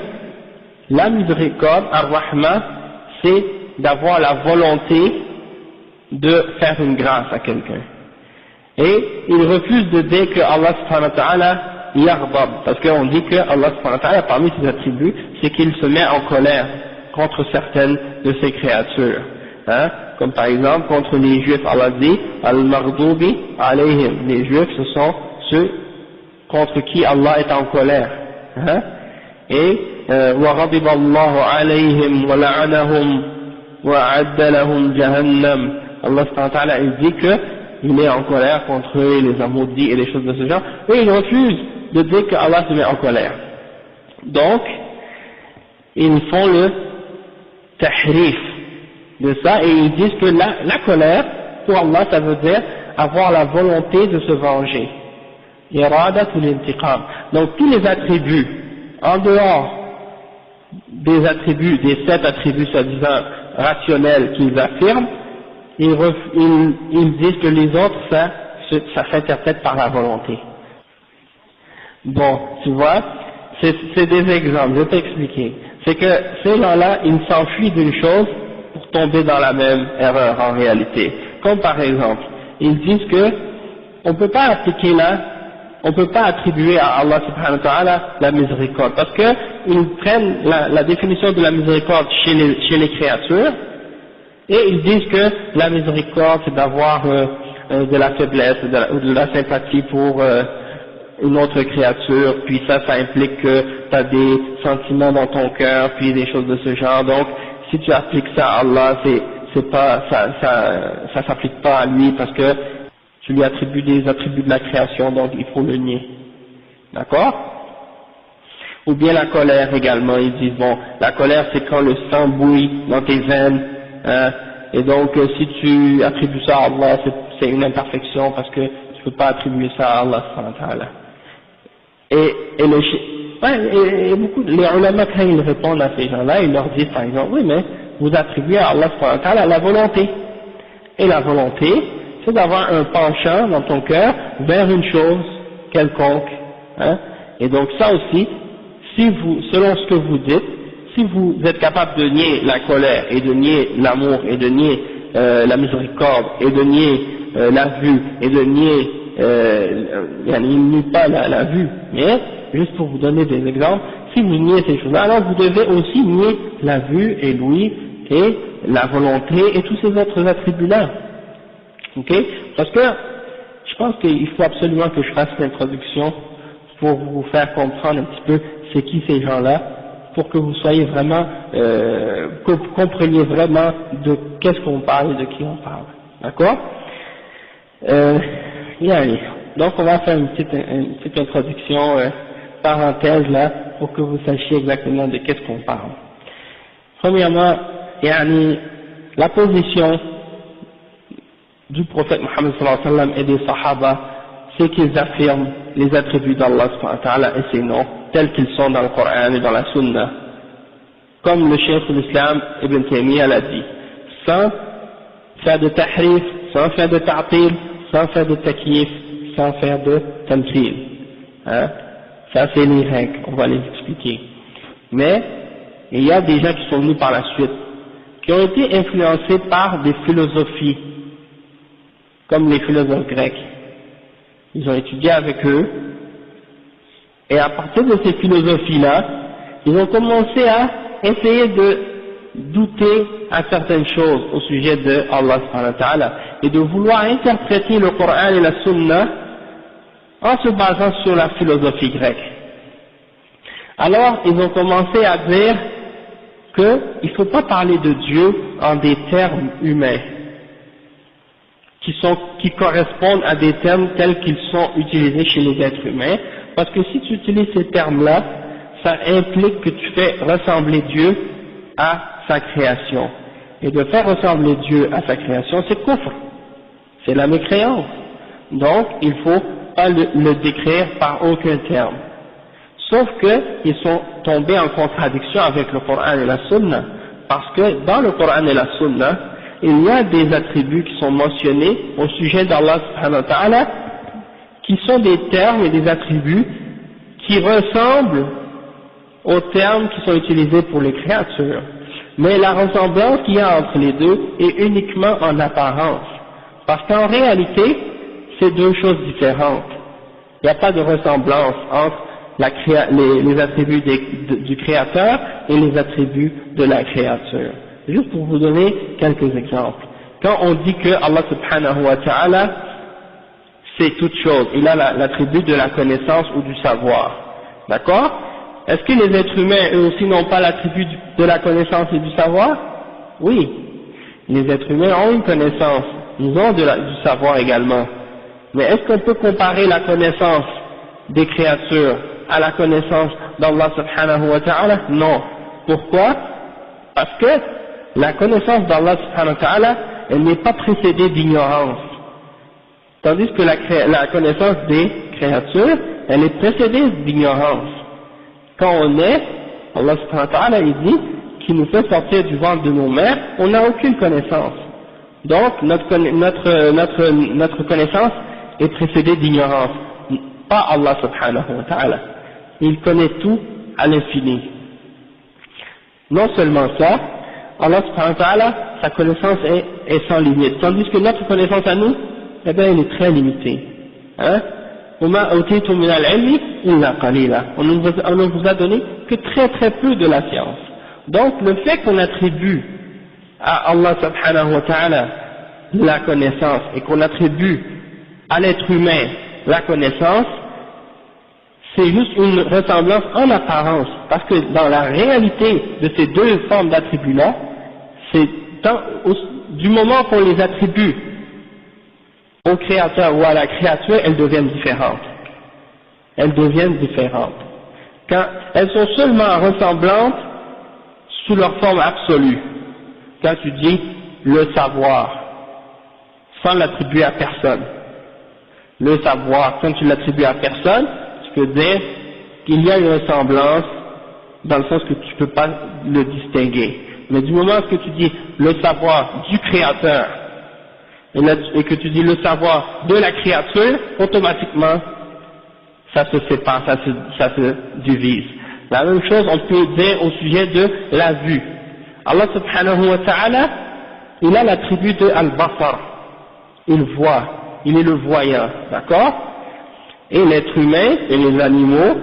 la miséricorde, Ar-Rahma, c'est d'avoir la volonté de faire une grâce à quelqu'un. Et ils refusent de dire que Allah subhanahu wa ta'ala yaghdab, parce qu'on dit que Allah subhanahu wa ta'ala, parmi ses attributs, c'est qu'il se met en colère contre certaines de ses créatures. Comme par exemple contre les juifs, Allah dit al-maghdubi alayhim, les juifs ce sont ceux contre qui Allah est en colère. Et wa ghadiba Allahu alayhim wa la'anahum wa a'adda lahum jahannam. Allah subhanahu wa ta'ala il dit que il est en colère contre eux, les a maudits et des choses de ce genre, et ils refusent de dire que Allah se met en colère. Donc ils font le tahrif de ça, et ils disent que la colère, pour Allah, ça veut dire avoir la volonté de se venger. Iradatul intiqam. Donc tous les attributs, en dehors des attributs, des 7 attributs soi-disant rationnels qu'ils affirment, ils disent que les autres, ça s'interprète par la volonté. Bon, tu vois, c'est des exemples, je vais t'expliquer. C'est que ces gens-là, ils s'enfuient d'une chose pour tomber dans la même erreur en réalité. Comme par exemple, ils disent que on peut pas appliquer on peut pas attribuer à Allah subhanahu wa ta'ala la miséricorde, parce que ils prennent la définition de la miséricorde chez les créatures, et ils disent que la miséricorde c'est d'avoir de la faiblesse ou de la sympathie pour une autre créature, puis ça implique que tu as des sentiments dans ton cœur, puis des choses de ce genre. Donc si tu appliques ça à Allah, ça s'applique pas à lui, parce que tu lui attribues des attributs de la création, donc il faut le nier. D'accord? Ou bien la colère également, ils disent bon, la colère c'est quand le sang bouille dans tes veines, et donc si tu attribues ça à Allah, c'est une imperfection, parce que tu peux pas attribuer ça à Allah subhanahu wa ta'ala. Et beaucoup, les ulama, quand ils répondent à ces gens-là, ils leur disent par exemple, oui mais vous attribuez à Allah subhanahu wa ta'ala la volonté, et la volonté c'est d'avoir un penchant dans ton cœur vers une chose quelconque, et donc ça aussi, si vous, selon ce que vous dites, si vous êtes capable de nier la colère, et de nier l'amour, et de nier la miséricorde, et de nier la vue, et de nier, il nie pas la vue, mais juste pour vous donner des exemples, si vous niez ces choses-là, alors vous devez aussi nier la vue et l'ouïe, et la volonté, et tous ces autres attributs-là. Ok? Parce que je pense qu'il faut absolument que je fasse l'introduction pour vous faire comprendre un petit peu c'est qui ces gens-là, pour que vous soyez vraiment, que vous compreniez vraiment de qu'est-ce qu'on parle et de qui on parle. D'accord? Donc on va faire une petite introduction, parenthèse là, pour que vous sachiez exactement de qu'est-ce qu'on parle. Premièrement, la position du prophète Mohammed sallallahu alayhi wa sallam et des sahaba, c'est qu'ils affirment les attributs d'Allah subhanahu wa ta'ala et ses noms tels qu'ils sont dans le Coran et dans la Sunna, comme le cheikh de l'islam Ibn Taymiyyah l'a dit, sans faire de tahrif, sans faire de ta'til, sans faire de takyif, sans faire de tamthil. Ça c'est les règles, on va les expliquer. Mais il y a des gens qui sont venus par la suite, qui ont été influencés par des philosophies, comme les philosophes grecs. Ils ont étudié avec eux, et à partir de ces philosophies-là, ils ont commencé à essayer de douter à certaines choses au sujet de Allah subhanahu wa ta'ala, et de vouloir interpréter le Coran et la Sunna en se basant sur la philosophie grecque. Alors, ils ont commencé à dire qu'il ne faut pas parler de Dieu en des termes humains, qui correspondent à des termes tels qu'ils sont utilisés chez les êtres humains, parce que si tu utilises ces termes-là, ça implique que tu fais ressembler Dieu à sa création. Et de faire ressembler Dieu à sa création, c'est kufr, c'est la mécréance. Donc, il faut pas le décrire par aucun terme. Sauf qu'ils sont tombés en contradiction avec le Coran et la Sunna, parce que dans le Coran et la Sunna, il y a des attributs qui sont mentionnés au sujet d'Allah subhanahu wa ta'ala, qui sont des termes et des attributs qui ressemblent aux termes qui sont utilisés pour les créatures. Mais la ressemblance qu'il y a entre les deux est uniquement en apparence, parce qu'en réalité, c'est deux choses différentes. Il n'y a pas de ressemblance entre les attributs du créateur et les attributs de la créature. Juste pour vous donner quelques exemples. Quand on dit que Allah subhanahu wa ta'ala c'est toute chose, il a l'attribut de la connaissance ou du savoir. D'accord? Est-ce que les êtres humains eux aussi n'ont pas l'attribut de la connaissance et du savoir? Oui. Les êtres humains ont une connaissance, ils ont du savoir également. Mais est-ce qu'on peut comparer la connaissance des créatures à la connaissance d'Allah subhanahu wa ta'ala? Non. Pourquoi? Parce que la connaissance d'Allah subhanahu wa ta'ala, elle n'est pas précédée d'ignorance. Tandis que la connaissance des créatures, elle est précédée d'ignorance. Quand on est, Allah subhanahu wa ta'ala, il dit qu'il nous fait sortir du ventre de nos mères, on n'a aucune connaissance. Donc, notre connaissance est précédée d'ignorance. Pas Allah subhanahu wa ta'ala. Il connaît tout à l'infini. Non seulement ça, Allah subhanahu wa ta'ala, sa connaissance est sans limite. Tandis que notre connaissance à nous, eh bien, elle est très limitée. Hein? On ne vous a donné que très très peu de la science. Donc, le fait qu'on attribue à Allah subhanahu wa ta'ala la connaissance et qu'on attribue à l'être humain la connaissance, c'est juste une ressemblance en apparence, parce que dans la réalité de ces deux formes d'attributs-là, c'est du moment qu'on les attribue au créateur ou à la créature, elles deviennent différentes. Elles deviennent différentes. Quand elles sont seulement ressemblantes sous leur forme absolue. Quand tu dis le savoir, sans l'attribuer à personne. Le savoir, quand tu l'attribues à personne, tu peux dire qu'il y a une ressemblance dans le sens que tu ne peux pas le distinguer. Mais du moment que tu dis le savoir du créateur et que tu dis le savoir de la créature, automatiquement ça se sépare, ça se divise. La même chose on peut dire au sujet de la vue. Allah subhanahu wa ta'ala, il a l'attribut de al-basar, il voit, il est le voyant, d'accord? Et l'être humain et les animaux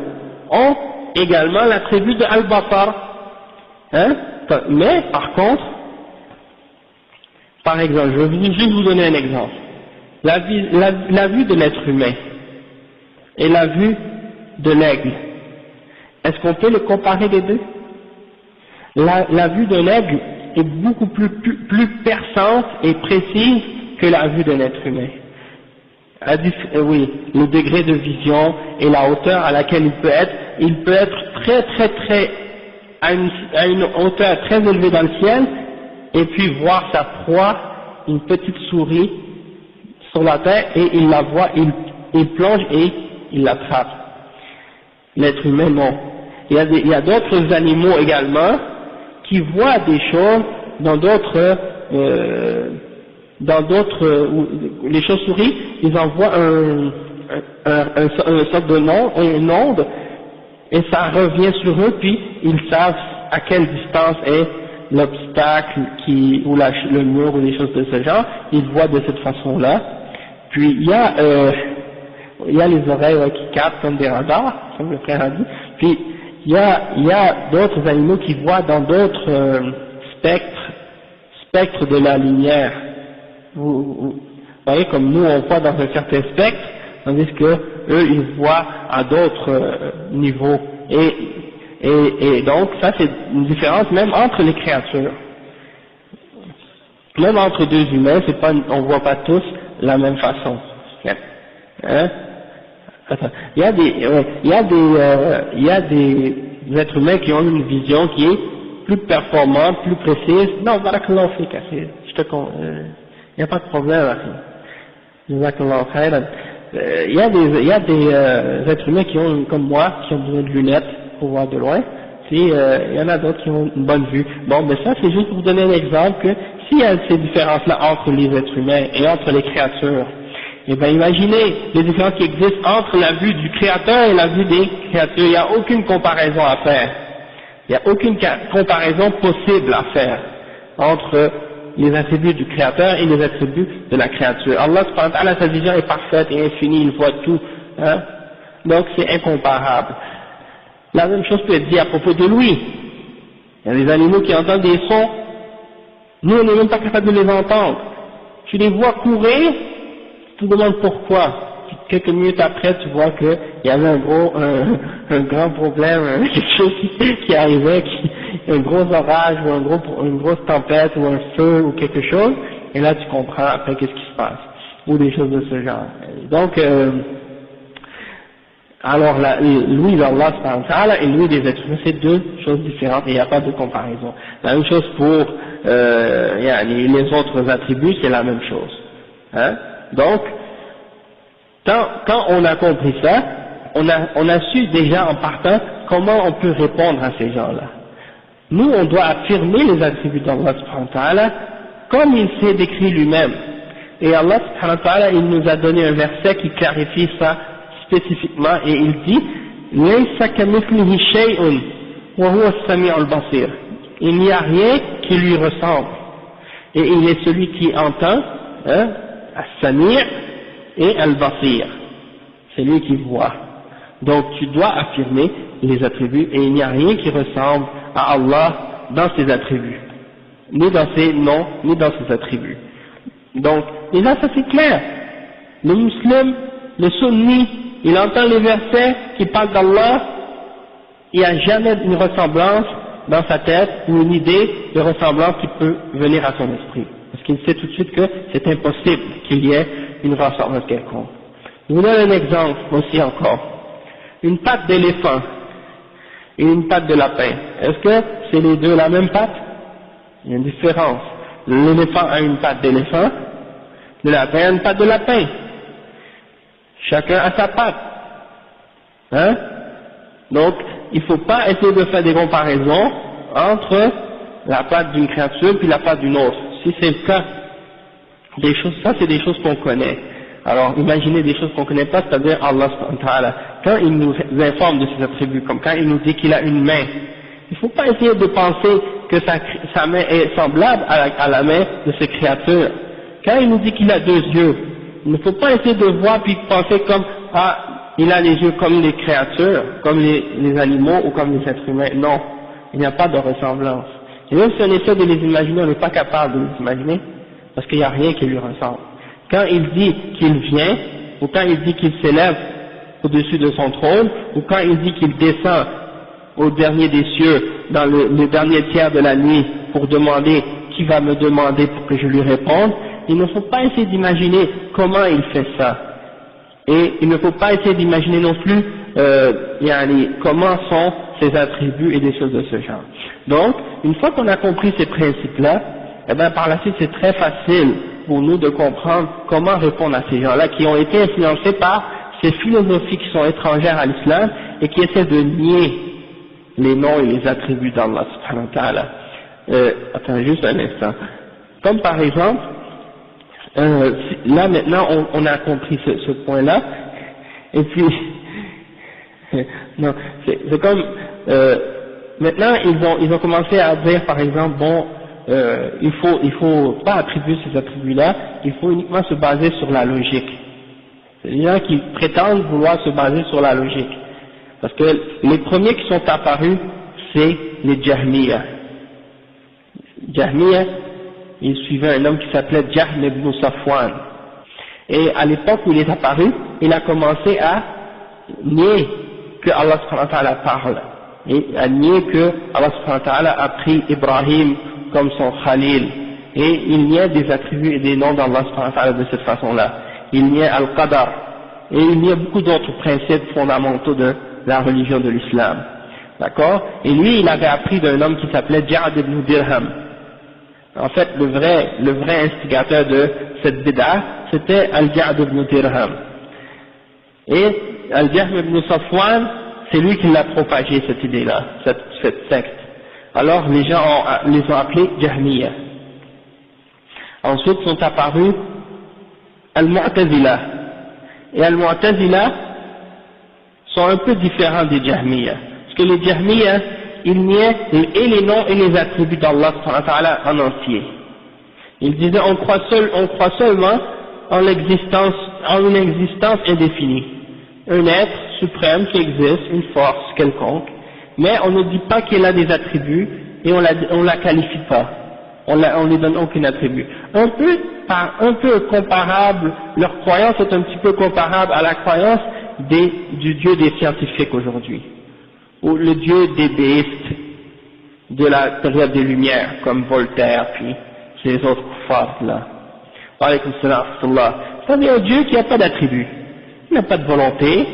ont également l'attribut de al-basar, hein? Mais par contre, par exemple, je vais juste vous donner un exemple. La vue de l'être humain et la vue de l'aigle, est-ce qu'on peut le comparer les deux? La vue d'un aigle est beaucoup plus perçante et précise que la vue d'un être humain. Oui, le degré de vision et la hauteur à laquelle il peut être très à une hauteur très élevée dans le ciel, et puis voir sa proie, une petite souris, sur la terre, et il la voit, il plonge et il l'attrape. L'être humain, non. Il y a d'autres animaux également qui voient des choses dans d'autres, les chauves-souris, ils envoient un sorte de une onde, et ça revient sur eux, puis ils savent à quelle distance est l'obstacle ou le mur ou des choses de ce genre, ils voient de cette façon-là. Puis il y a les oreilles qui captent comme des radars, comme le frère a dit, puis il y a d'autres animaux qui voient dans d'autres spectres de la lumière. Vous voyez, comme nous on voit dans un certain spectre, tandis que eux ils voient à d'autres niveaux. Et donc ça c'est une différence même entre les créatures. Même entre deux humains, on voit pas tous la même façon. Hein? Il y a êtres humains qui ont une vision qui est plus performante, plus précise. Non, barakallahu fik, il n'y a pas de problème, jazakallahu khairan. Il y a des êtres humains qui ont, comme moi, qui ont besoin de lunettes pour voir de loin, puis il y en a d'autres qui ont une bonne vue. Bon, mais ça c'est juste pour vous donner un exemple que s'il y a ces différences-là entre les êtres humains et entre les créatures, eh bien imaginez les différences qui existent entre la vue du créateur et la vue des créatures, il n'y a aucune comparaison à faire. Il n'y a aucune comparaison possible à faire entre les attributs du créateur et les attributs de la créature. Allah subhanahu wa ta'ala, sa vision est parfaite et infinie, il voit tout, hein? Donc c'est incomparable. La même chose peut être dit à propos de lui. Il y a des animaux qui entendent des sons, nous on n'est même pas capable de les entendre. Tu les vois courir, tu te demandes pourquoi. Puis quelques minutes après, tu vois qu'il y avait un grand problème, quelque chose qui arrivait, un gros orage ou une grosse tempête ou un feu ou quelque chose, et là tu comprends après qu'est-ce qui se passe, ou des choses de ce genre. Donc, alors l'ouïe d'Allah et l'ouïe des êtres humains, c'est deux choses différentes et il n'y a pas de comparaison. La même chose pour les autres attributs, c'est la même chose. Hein? Donc, quand on a compris ça, on a su déjà en partant comment on peut répondre à ces gens-là. Nous, on doit affirmer les attributs d'Allah subhanahu wa ta'ala comme il s'est décrit lui-même. Et Allah subhanahu wa ta'ala, il nous a donné un verset qui clarifie ça spécifiquement et il dit لَيْسَ كَمِثْلِهِ شَيْءٌ وَهُوَ السَّمِيعُ الْبَصِيرُ. Il n'y a rien qui lui ressemble. Et il est celui qui entend, hein, As-Sami' et Al-Basir. C'est lui qui voit. Donc tu dois affirmer les attributs et il n'y a rien qui ressemble à Allah dans ses attributs, ni dans ses noms, ni dans ses attributs. Donc, et là ça c'est clair. Le musulman, le sunni, il entend les versets qui parlent d'Allah, il n'y a jamais une ressemblance dans sa tête ou une idée de ressemblance qui peut venir à son esprit. Parce qu'il sait tout de suite que c'est impossible qu'il y ait une ressemblance quelconque. Je vous donne un exemple aussi encore. Une patte d'éléphant et une patte de lapin. Est-ce que c'est les deux la même patte? Il y a une différence. L'éléphant a une patte d'éléphant, le lapin a une patte de lapin. Chacun a sa patte. Hein? Donc, il ne faut pas essayer de faire des comparaisons entre la patte d'une créature puis la patte d'une autre. Si c'est le cas, ça c'est des choses qu'on connaît. Alors, imaginez des choses qu'on ne connaît pas, c'est-à-dire Allah subhanahu wa ta'ala. Quand il nous informe de ses attributs, comme quand il nous dit qu'il a une main, il ne faut pas essayer de penser que sa main est semblable à la main de ses créatures. Quand il nous dit qu'il a deux yeux, il ne faut pas essayer de voir puis penser comme, il a les yeux comme les créatures, comme les animaux ou comme les êtres humains. Non, il n'y a pas de ressemblance. Et même si on essaie de les imaginer, on n'est pas capable de les imaginer, parce qu'il n'y a rien qui lui ressemble. Quand il dit qu'il vient, ou quand il dit qu'il s'élève au-dessus de son trône, ou quand il dit qu'il descend au dernier des cieux, dans le dernier tiers de la nuit, pour demander qui va me demander pour que je lui réponde, il ne faut pas essayer d'imaginer comment il fait ça. Et il ne faut pas essayer d'imaginer non plus comment sont ses attributs et des choses de ce genre. Donc, une fois qu'on a compris ces principes-là, eh bien par la suite c'est très facile pour nous de comprendre comment répondre à ces gens-là qui ont été influencés par ces philosophies qui sont étrangères à l'islam et qui essaient de nier les noms et les attributs d'Allah subhanahu wa ta'ala. Attends juste un instant. Comme par exemple, là maintenant on a compris ce point-là, et puis non, c'est comme maintenant ils ont commencé à dire par exemple il faut pas attribuer ces attributs-là, il faut uniquement se baser sur la logique. C'est des gens qui prétendent vouloir se baser sur la logique. Parce que les premiers qui sont apparus, c'est les Jahmiya. Jahmiya, il suivait un homme qui s'appelait Jahm ibn Safwan. Et à l'époque où il est apparu, il a commencé à nier que Allah subhanahu wa ta'ala parle. Et à nier que Allah subhanahu wa ta'ala a pris Ibrahim comme son Khalil. Et il niait des attributs et des noms d'Allah subhanahu wa ta'ala de cette façon-là. Il niait Al-Qadar. Et il y a beaucoup d'autres principes fondamentaux de la religion de l'islam. d'accord, et lui il avait appris d'un homme qui s'appelait Ja'd ibn Dirham. En fait le vrai instigateur de cette bid'a c'était Al-Ja'd ibn Dirham, et Al-Jahm ibn Safwan c'est lui qui l'a propagé cette idée-là, cette secte. Alors les gens les ont appelés Jahmiya. Ensuite sont apparus Al-Mu'tazila, et Al-Mu'tazila sont un peu différents des Jahmiya, parce que les Jahmiya ils niaient et les noms et les attributs d'Allah en entier. Ils disaient on croit seulement en une existence indéfinie, un être suprême qui existe, une force quelconque, mais on ne dit pas qu'il a des attributs et on la qualifie pas, on lui donne aucun attribut. Un peu comparable, leur croyance est un petit peu comparable à la croyance du Dieu des scientifiques aujourd'hui, ou le Dieu des déistes de la période des Lumières, comme Voltaire, puis ces autres kuffars là. Alaykoum salam wa rahmatullah. C'est-à-dire un Dieu qui n'a pas d'attribut, il n'a pas de volonté,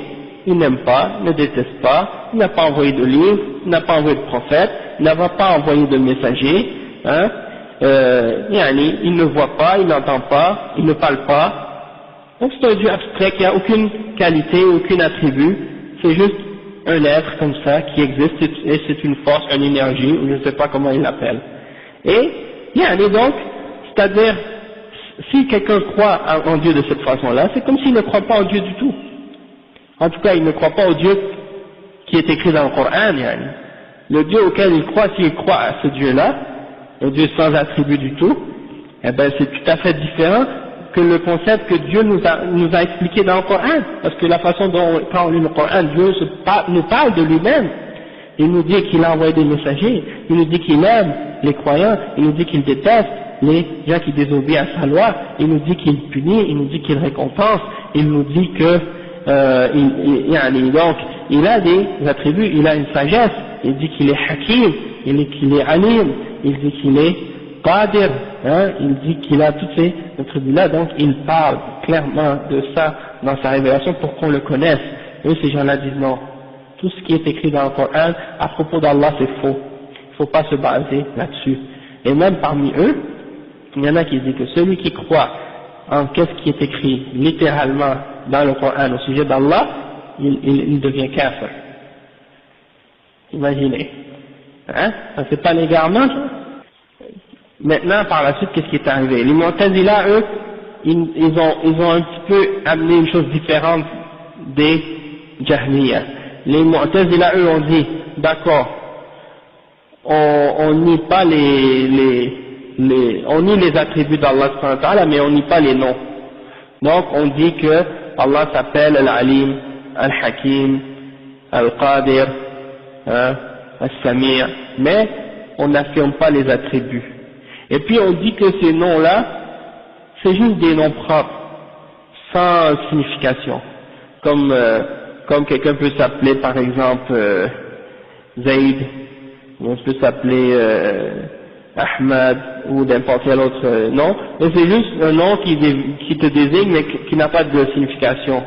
il n'aime pas, ne déteste pas, il n'a pas envoyé de livre, il n'a pas envoyé de prophète, il n'a pas envoyé de messager, hein, il ne voit pas, il n'entend pas, il ne parle pas. Donc c'est un Dieu abstrait qui n'a aucune qualité, aucun attribut, c'est juste un être comme ça qui existe et c'est une force, une énergie, ou je ne sais pas comment il l'appelle. Et donc, c'est-à-dire, si quelqu'un croit en Dieu de cette façon-là, c'est comme s'il ne croit pas en Dieu du tout. En tout cas, il ne croit pas au Dieu qui est écrit dans le Coran. Le Dieu auquel il croit, s'il croit à ce Dieu-là, un Dieu sans attribut du tout, eh ben c'est tout à fait différent que le concept que Dieu nous a expliqué dans le Coran. Parce que la façon dont, quand on lit le Coran, Dieu nous parle de lui-même. Il nous dit qu'il a envoyé des messagers, il nous dit qu'il aime les croyants, il nous dit qu'il déteste les gens qui désobéissent à sa loi, il nous dit qu'il punit, il nous dit qu'il récompense, il nous dit que donc il a des attributs, il a une sagesse, il dit qu'il est hakim, il dit qu'il est alim, il dit qu'il est qadir, il dit qu'il a tous ces attributs-là, donc il parle clairement de ça dans sa révélation pour qu'on le connaisse. Et ces gens-là disent non, tout ce qui est écrit dans le Coran à propos d'Allah c'est faux, il ne faut pas se baser là-dessus. Et même parmi eux, il y en a qui disent que celui qui croit en qu'est-ce qui est écrit littéralement dans le Coran au sujet d'Allah, il devient kafir. Imaginez. Ça c'est pas l'égarement, ça. Maintenant, par la suite, qu'est-ce qui est arrivé? Les Mu'tazila, eux, ils ont un petit peu amené une chose différente des Jahmiya. Les Mu'tazila, eux, ont dit, d'accord, on nie pas on nie les attributs d'Allah subhanahu wa ta'ala, mais on nie pas les noms. Donc, on dit que Allah s'appelle Al-Alim, Al-Hakim, Al-Qadir, Al-Samir, mais on n'affirme pas les attributs. Et puis on dit que ces noms-là, c'est juste des noms propres, sans signification. Comme quelqu'un peut s'appeler par exemple Zayd, ou on peut s'appeler Ahmad, ou n'importe quel autre nom, et c'est juste un nom qui te désigne mais qui n'a pas de signification.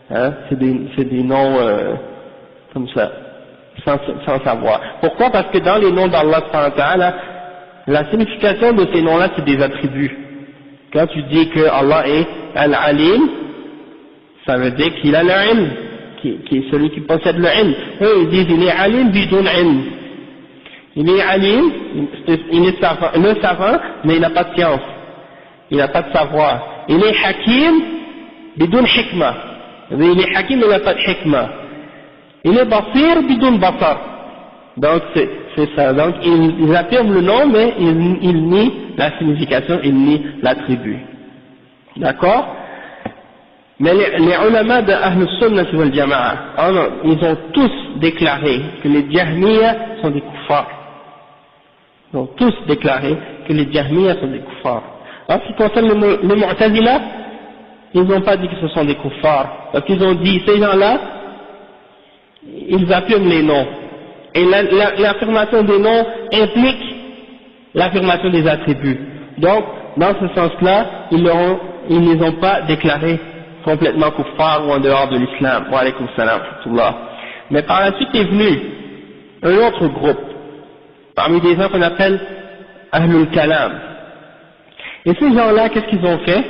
C'est des noms comme ça, sans savoir. Pourquoi? Parce que dans les noms d'Allah subhanahu wa ta'ala, la signification de ces noms-là, c'est des attributs. Quand tu dis que Allah est Al-Alim, ça veut dire qu'il a le ilm, qui est celui qui possède le ilm. Eux, ils disent il est Alim bidun ilm. Il est Alim, il est savant, le savant, mais il n'a pas de science. Il n'a pas de savoir. Il est Hakim bidun hikma. Il est Hakim, mais il n'a pas de hikma. Il est Basir bidun basar. Donc c'est ça, donc ils affirment le nom mais ils nient la signification, ils nient l'attribut. D'accord? Mais les ulama de Ahl Sunnah wal Jama'a, ils ont tous déclaré que les Jahmiya sont des kuffars. Ils ont tous déclaré que les Jahmiya sont des kuffars. En ce qui concerne les Mu'tazila, ils n'ont pas dit que ce sont des kuffars, parce qu'ils ont dit ces gens-là, ils affirment les noms. Et l'affirmation des noms implique l'affirmation des attributs. Donc, dans ce sens-là, ils ne les ont pas déclarés complètement kuffars ou en dehors de l'islam. Wa alaykum salam wa rahmatullah. Mais par la suite est venu un autre groupe, parmi des gens qu'on appelle Ahlul Kalam. Et ces gens-là, qu'est-ce qu'ils ont fait?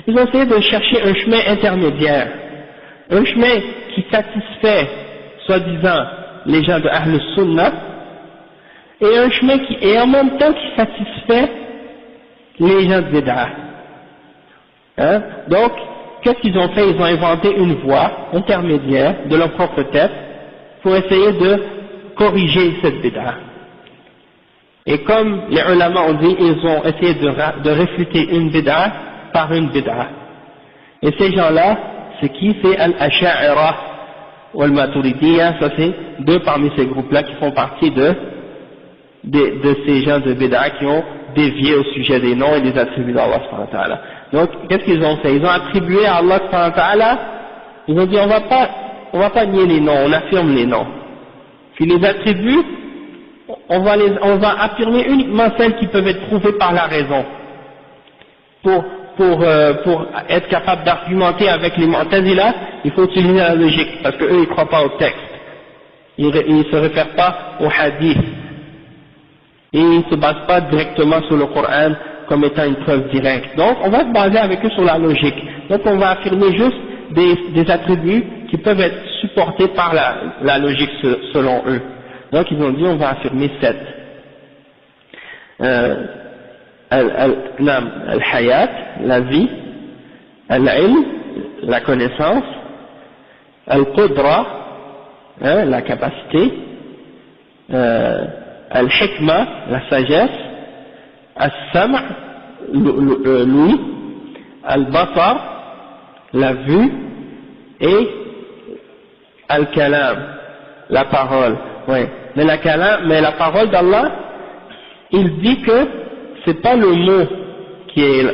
Ils ont essayé de chercher un chemin intermédiaire, un chemin qui satisfait, soi-disant, les gens de Ahlul Sunnah, et un chemin et en même temps qui satisfait les gens de Bid'ah. Hein? Donc, qu'est-ce qu'ils ont fait? Ils ont inventé une voie intermédiaire de leur propre tête pour essayer de corriger cette Bid'ah. Et comme les ulama ont dit, ils ont essayé de réfuter une Bid'ah par une Bid'ah. Et ces gens-là, c'est qui? C'est Al-Asha'ira ou Al-Maturidiyya, ça c'est deux parmi ces groupes-là qui font partie de ces gens de Bid'ah qui ont dévié au sujet des noms et des attributs d'Allah subhanahu wa ta'ala. Donc, qu'est-ce qu'ils ont fait? Ils ont attribué à Allah subhanahu wa ta'ala, ils ont dit on va pas nier les noms, on affirme les noms. Puis les attributs, on va affirmer uniquement celles qui peuvent être prouvées par la raison. Pour être capable d'argumenter avec les Mu'tazila, il faut utiliser la logique, parce que eux ils croient pas au texte. Ils se réfèrent pas au hadith. Et ils ne se basent pas directement sur le Coran comme étant une preuve directe. Donc on va se baser avec eux sur la logique. Donc on va affirmer juste des attributs qui peuvent être supportés par la logique selon eux. Donc ils ont dit on va affirmer 7. Al-Hayat, la vie, Al-Ilm, la connaissance, Al-Qudra, la capacité, Al-Hikmah, la sagesse, Al-Sam', l'ouïe, Al-Basar, la vue, et Al-Kalam, la parole. Ouais. Mais la parole d'Allah, il dit que c'est pas le mot qui est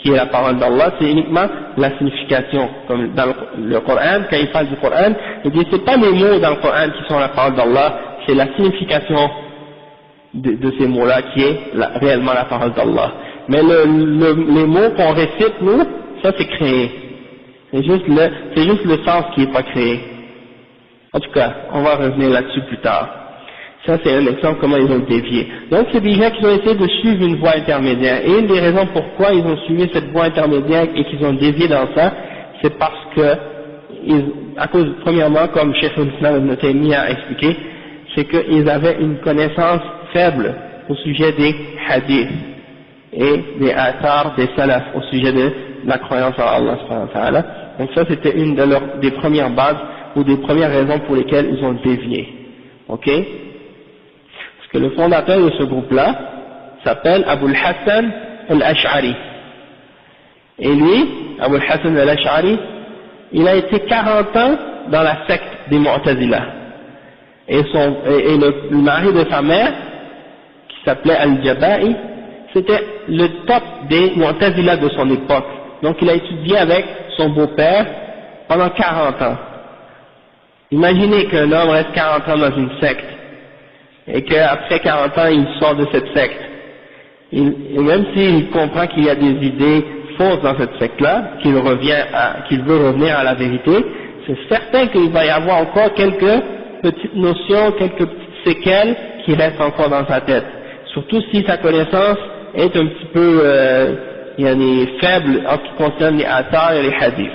la parole d'Allah, c'est uniquement la signification. Comme dans le Coran, quand il parle du Coran, il dit c'est pas les mots dans le Coran qui sont la parole d'Allah, c'est la signification de ces mots-là qui est réellement la parole d'Allah. Mais les mots qu'on récite, nous, ça c'est créé. C'est juste le sens qui n'est pas créé. En tout cas, on va revenir là-dessus plus tard. Ça c'est un exemple comment ils ont dévié. Donc c'est des gens qui ont essayé de suivre une voie intermédiaire. Et une des raisons pourquoi ils ont suivi cette voie intermédiaire et qu'ils ont dévié dans ça, c'est parce que, à cause, premièrement, comme Cheikh al-Islam ibn Taymiyyah a expliqué, c'est qu'ils avaient une connaissance faible au sujet des hadiths et des athars des salaf, au sujet de la croyance en Allah subhanahu wa ta'ala. Donc ça c'était une des premières bases ou des premières raisons pour lesquelles ils ont dévié. Ok? Parce que le fondateur de ce groupe-là s'appelle Abu al-Hassan al-Ash'ari. Et lui, Abu al-Hassan al-Ash'ari, il a été 40 ans dans la secte des Mu'tazila. Et le mari de sa mère, qui s'appelait Al-Jaba'i, c'était le top des Mu'tazila de son époque. Donc il a étudié avec son beau-père pendant 40 ans. Imaginez qu'un homme reste 40 ans dans une secte, et qu'après 40 ans il sort de cette secte. Et même s'il comprend qu'il y a des idées fausses dans cette secte-là, qu'il veut revenir à la vérité, c'est certain qu'il va y avoir encore quelques petites notions, quelques petites séquelles qui restent encore dans sa tête. Surtout si sa connaissance est un petit peu faible en ce qui concerne les athars et les hadiths.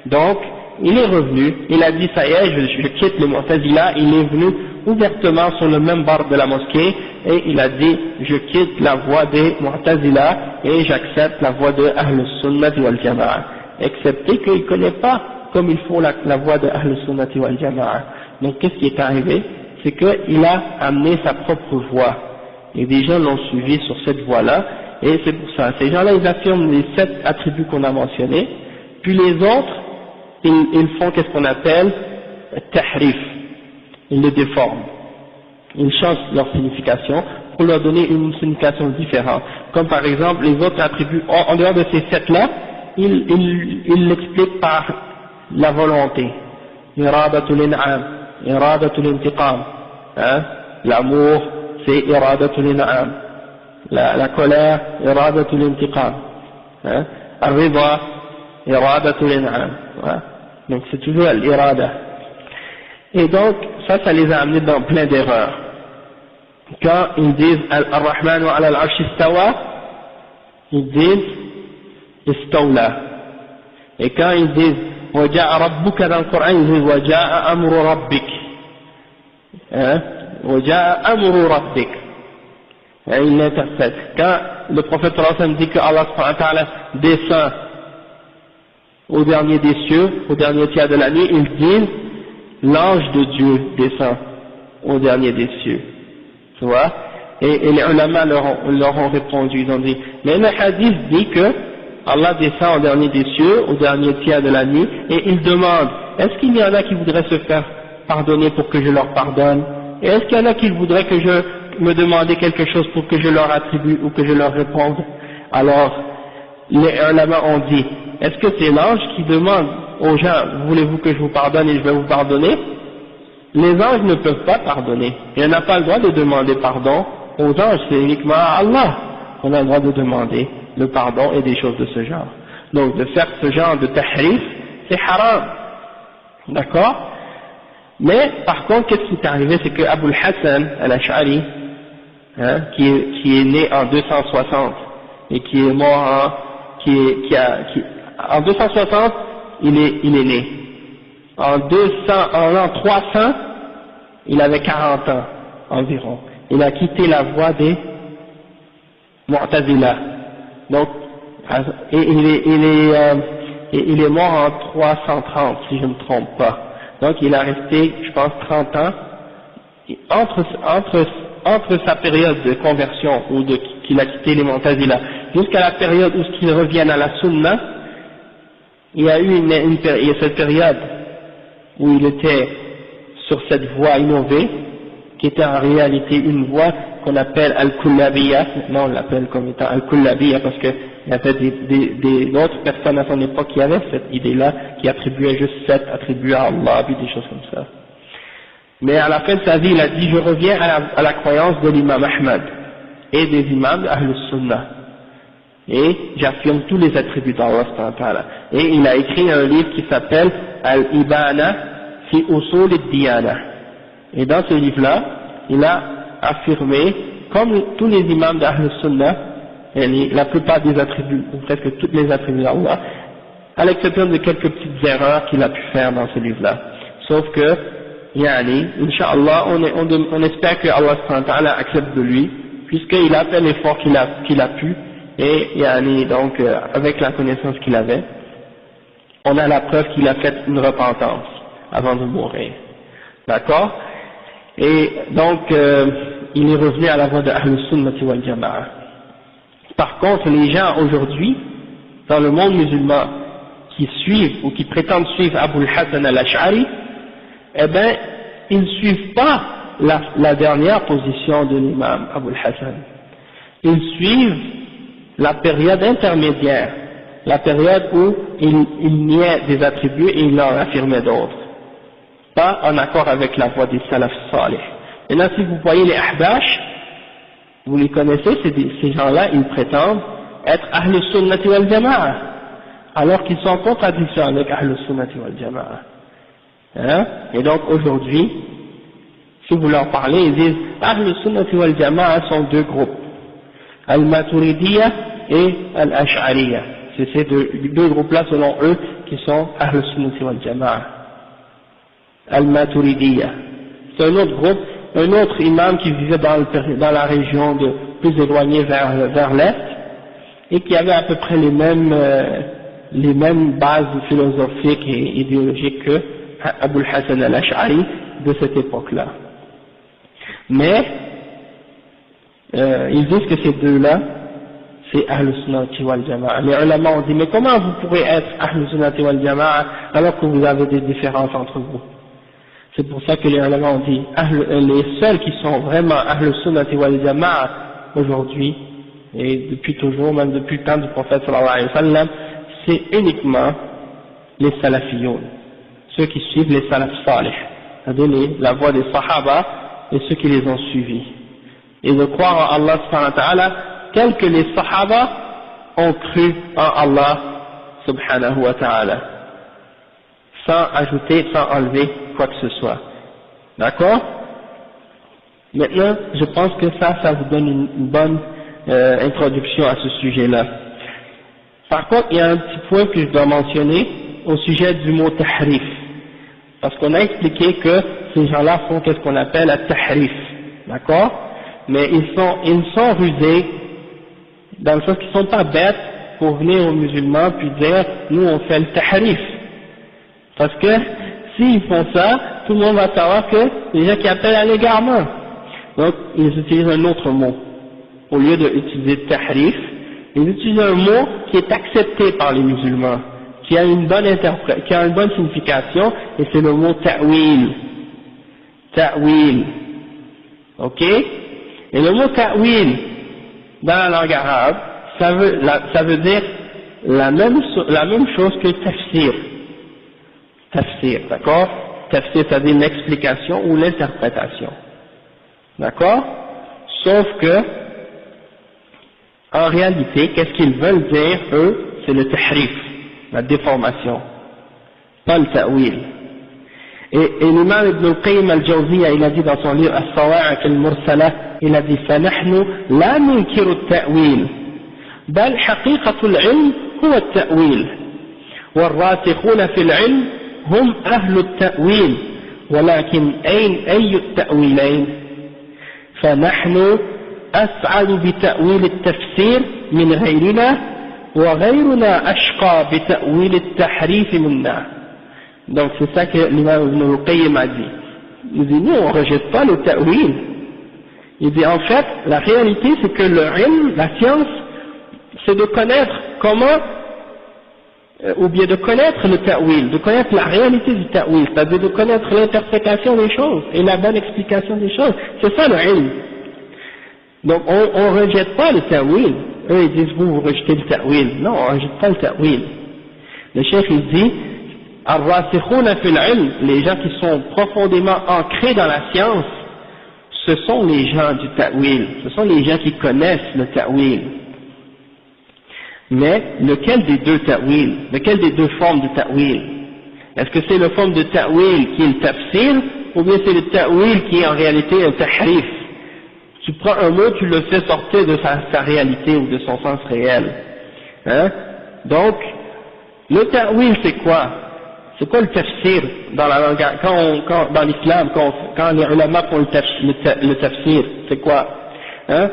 Donc, il est revenu, il a dit ça y est, je quitte les Mu'tazila, il est venu ouvertement sur le même bord de la mosquée et il a dit je quitte la voie des Mu'tazila et j'accepte la voie de Ahlus Sunnah wal Jama'a, excepté qu'il ne connaît pas comme il faut la voie de Ahlus Sunnah wal Jama'a. Donc qu'est-ce qui est arrivé? C'est qu'il a amené sa propre voie et des gens l'ont suivi sur cette voie-là, et c'est pour ça, ces gens-là ils affirment les 7 attributs qu'on a mentionnés, puis les autres ils font qu'est-ce qu'on appelle tahrif, ils le déforment, ils changent leur signification pour leur donner une signification différente. Comme par exemple les autres attributs, en dehors de ces 7-là, ils l'expliquent par la volonté, iradatul in'am, iradatul intiqam, l'amour c'est iradatul in'am, la colère iradatul intiqam, al-rida iradatul in'am. Donc c'est toujours l'irada. Et donc ça les a amenés dans plein d'erreurs. Quand ils disent Ar-Rahmanu ala al-Arsh istawa, ils disent Istawla. Et quand ils disent Waja'a Rabbuka dans le Coran, ils disent Waja'a Amru Rabbik. Waja'a Amru Rabbik. Ils l'interprètent. Quand le prophète sallallahu alayhi wa sallam dit que Allah subhanahu wa ta'ala descend au dernier des cieux, au dernier tiers de la nuit, ils disent l'ange de Dieu descend au dernier des cieux. Tu vois? Et les ulama leur ont répondu, ils ont dit, mais le hadith dit que Allah descend au dernier des cieux, au dernier tiers de la nuit, et il demande, est-ce qu'il y en a qui voudraient se faire pardonner pour que je leur pardonne? Et est-ce qu'il y en a qui voudraient que je me demande quelque chose pour que je leur attribue ou que je leur réponde? Alors, les ulama ont dit, est-ce que c'est l'ange qui demande aux gens, voulez-vous que je vous pardonne et je vais vous pardonner? Les anges ne peuvent pas pardonner. Et on n'a pas le droit de demander pardon aux anges, c'est uniquement à Allah qu'on a le droit de demander le pardon et des choses de ce genre. Donc de faire ce genre de tahrif, c'est haram. D'accord? Mais par contre, qu'est-ce qui est arrivé, c'est que Abu al-Hassan al-Ash'ari, qui est né en 260 et qui est mort en 260, il est né. En l'an 300, il avait 40 ans environ. Il a quitté la voie des Mu'tazila. Donc, il est mort en 330, si je ne me trompe pas. Donc, il a resté, je pense, 30 ans. Entre sa période de conversion, ou qu'il a quitté les Mu'tazila, jusqu'à la période où il revienne à la Sunna, il y a eu cette période où il était sur cette voie innovée, qui était en réalité une voie qu'on appelle Al-Kullabiyya. Maintenant on l'appelle comme étant Al-Kullabiyya parce qu'il y avait d'autres personnes à son époque qui avaient cette idée-là, qui attribuaient juste 7 attributs à Allah, puis des choses comme ça. Mais à la fin de sa vie, il a dit, je reviens à la croyance de l'imam Ahmad et des imams d'Ahl Sunnah. Et j'affirme tous les attributs d'Allah. Et il a écrit un livre qui s'appelle Al-Ibana fi Usul al-Diyana. Et dans ce livre-là, il a affirmé, comme tous les imams d'Ahl Sunnah, la plupart des attributs, ou presque tous les attributs d'Allah, à l'exception de quelques petites erreurs qu'il a pu faire dans ce livre-là. Sauf que, Inch'Allah, on espère que Allah accepte de lui, puisqu'il a fait l'effort qu'il a pu, et donc avec la connaissance qu'il avait, on a la preuve qu'il a fait une repentance avant de mourir. D'accord? Et donc il est revenu à la voie de Ahl Sunnati wal Jama'a. Par contre, les gens aujourd'hui, dans le monde musulman, qui suivent ou qui prétendent suivre Abu al-Hassan al-Ash'ari, eh bien, ils ne suivent pas la dernière position de l'imam Abu al-Hassan. Ils suivent la période intermédiaire, la période où il niait des attributs et il en affirmait d'autres, pas en accord avec la voie des salaf salih. Maintenant, si vous voyez les Ahbash, vous les connaissez, ces gens-là, ils prétendent être Ahl Sunnati wal Jama'a, alors qu'ils sont en contradiction avec Ahl Sunnati wal Jama'a. Et donc aujourd'hui, si vous leur parlez, ils disent Ahl Sunnati wal Jama'a sont deux groupes, Al-Maturidiyya et Al-Ash'ariyya. C'est ces deux groupes-là, selon eux, qui sont Ahl Sunnati wal Jama'a. Al-Maturidiyya. C'est un autre groupe, un autre imam qui vivait dans la région plus éloignée vers l'est, et qui avait à peu près les mêmes bases philosophiques et idéologiques que Abu al-Hassan al-Ash'ari de cette époque-là. Mais ils disent que ces deux-là, c'est Ahl Sunnati wal Jama'a. Les ulama ont dit, mais comment vous pourrez être Ahl Sunnati wal Jama'a alors que vous avez des différences entre vous? C'est pour ça que les ulama ont dit, les seuls qui sont vraiment Ahl Sunnati wal Jama'a aujourd'hui, et depuis toujours, même depuis le temps du prophète sallallahu alayhi wa sallam, c'est uniquement les salafiyoun, ceux qui suivent les salaf salih, c'est-à-dire la voie des sahaba et ceux qui les ont suivis. Et de croire en Allah subhanahu wa ta'ala tel que les sahaba ont cru en Allah subhanahu wa ta'ala, sans ajouter, sans enlever quoi que ce soit. D'accord? Maintenant, je pense que ça vous donne une bonne introduction à ce sujet-là. Par contre, il y a un petit point que je dois mentionner au sujet du mot tahrif. Parce qu'on a expliqué que ces gens-là font qu'est-ce qu'on appelle un tahrif. D'accord? Mais ils sont rusés, dans le sens qu'ils ne sont pas bêtes pour venir aux musulmans puis dire, nous on fait le tahrif. Parce que s'ils font ça, tout le monde va savoir que les gens qui appellent à l'égarement. Donc, ils utilisent un autre mot. Au lieu d'utiliser tahrif, ils utilisent un mot qui est accepté par les musulmans, qui a une bonne signification, et c'est le mot ta'wil. Ta'wil. Ok? Et le mot ta'wil, dans la langue arabe, ça veut dire la même chose que tafsir. Tafsir, d'accord? Tafsir, c'est-à-dire l'explication ou l'interprétation. D'accord? Sauf que, en réalité, qu'est-ce qu'ils veulent dire, eux, c'est le tahrif, la déformation, pas le ta'wil. Et l'imam Ibn al-Qayyim al-Jawziyya, il a dit dans son livre As-Sawa'iq al-Mursala, il a dit فَنَحْنُ لَا نُنْكِرُ التَّأْوِيلِ بل حقيقة العلم هو التأويل والراسخون في العلم هم أهل التأويل ولكن أي التأويلين فنحن أسعد بتأويل التفسير من غيرنا وغيرنا أشقى بتأويل التحريف منا. Donc c'est ça que l'imam Ibn al-Qayyim a dit. Il dit nous on ne rejette pas le ta'wil. Il dit en fait la réalité c'est que le ilm, la science, c'est de connaître comment, ou bien de connaître le ta'wil, de connaître la réalité du ta'wil, c'est-à-dire de connaître l'interprétation des choses et la bonne explication des choses. C'est ça le ilm. Donc on ne rejette pas le ta'wil. Eux ils disent vous rejetez le ta'wil. Non, on ne rejette pas le ta'wil. Le cheikh il dit Ar-Rasikhuna fil ilm, les gens qui sont profondément ancrés dans la science, ce sont les gens du ta'wil, ce sont les gens qui connaissent le ta'wil. Mais lequel des deux ta'wil, lequel des deux formes de ta'wil? Est-ce que c'est la forme de ta'wil qui est le tafsir, ou bien c'est le ta'wil qui est en réalité un tahrif? Tu prends un mot, tu le fais sortir de sa réalité ou de son sens réel. Hein? Donc, le ta'wil c'est quoi? C'est quoi le tafsir dans la langue, dans l'islam, quand les ulama font le tafsir, c'est quoi? Hein?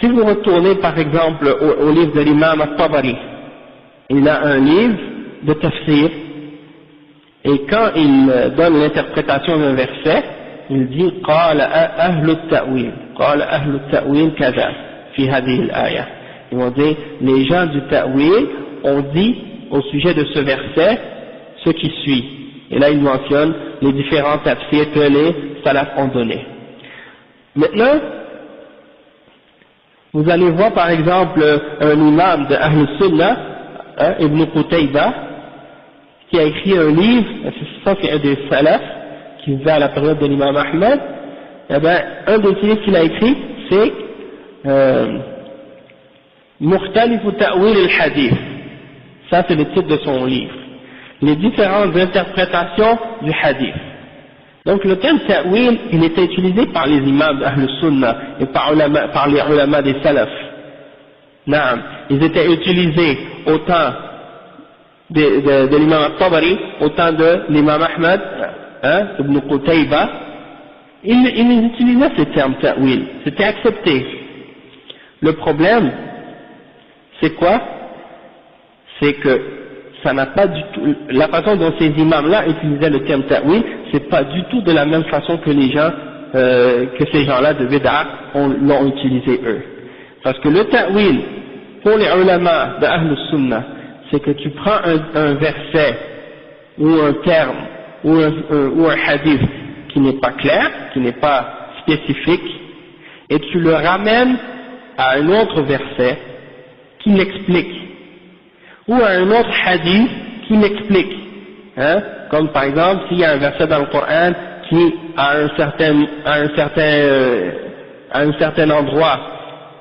Si vous retournez par exemple au livre de l'imam al-Tabari, il a un livre de tafsir, et quand il donne l'interprétation d'un verset, il dit قال أهل التأويل قال أهل التأويل كذا في هذه الآية. Ils vont dire les gens du ta'wil ont dit au sujet de ce verset ce qui suit. Et là il mentionne les différents tafsirs que les salafs ont donnés. Maintenant, vous allez voir par exemple un imam de Ahl Sunnah, Ibn Qutayba, qui a écrit un livre, ça c'est un des salafs, qui vivait à la période de l'imam Ahmed. Eh ben, un des livres qu'il a écrit, c'est Mukhtalifu Ta'wil al-Hadith. Ça c'est le titre de son livre. Les différentes interprétations du hadith. Donc le terme ta'wil, il était utilisé par les imams d'Ahl Sunnah et par les ulama des salafs. Naam, ils étaient utilisés au temps de l'imam al-Tabari, au temps de l'imam Ahmad, Ibn Qutayba. Ils utilisaient ce terme ta'wil, c'était accepté. Le problème, c'est quoi? C'est que ça n'a pas du tout, la façon dont ces imams-là utilisaient le terme ta'wil, c'est pas du tout de la même façon que les gens, que ces gens-là de Bid'a l'ont utilisé eux. Parce que le ta'wil, pour les ulama de Ahl Sunnah, c'est que tu prends un verset, ou un terme, ou un hadith qui n'est pas clair, qui n'est pas spécifique, et tu le ramènes à un autre verset qui l'explique, ou à un autre hadith qui l'explique, hein, comme par exemple s'il y a un verset dans le Coran qui à un certain endroit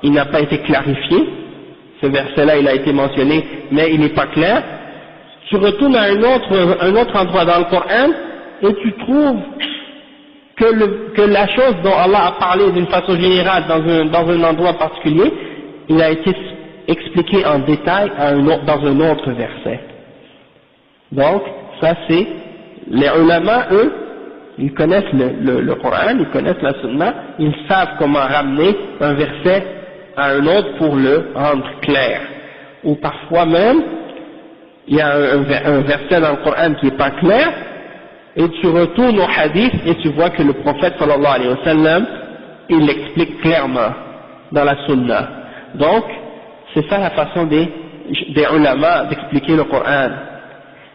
il n'a pas été clarifié, ce verset là il a été mentionné mais il n'est pas clair, tu retournes à un autre endroit dans le Coran et tu trouves que la chose dont Allah a parlé d'une façon générale dans un endroit particulier, il a été expliqué en détail dans un autre verset. Donc, ça c'est, les ulama, eux, ils connaissent le Coran, ils connaissent la Sunna, ils savent comment ramener un verset à un autre pour le rendre clair. Ou parfois même, il y a un verset dans le Coran qui n'est pas clair, et tu retournes au hadith et tu vois que le prophète sallallahu alayhi wa sallam, il l'explique clairement dans la Sunna. Donc, c'est ça la façon des ulama d'expliquer le Coran.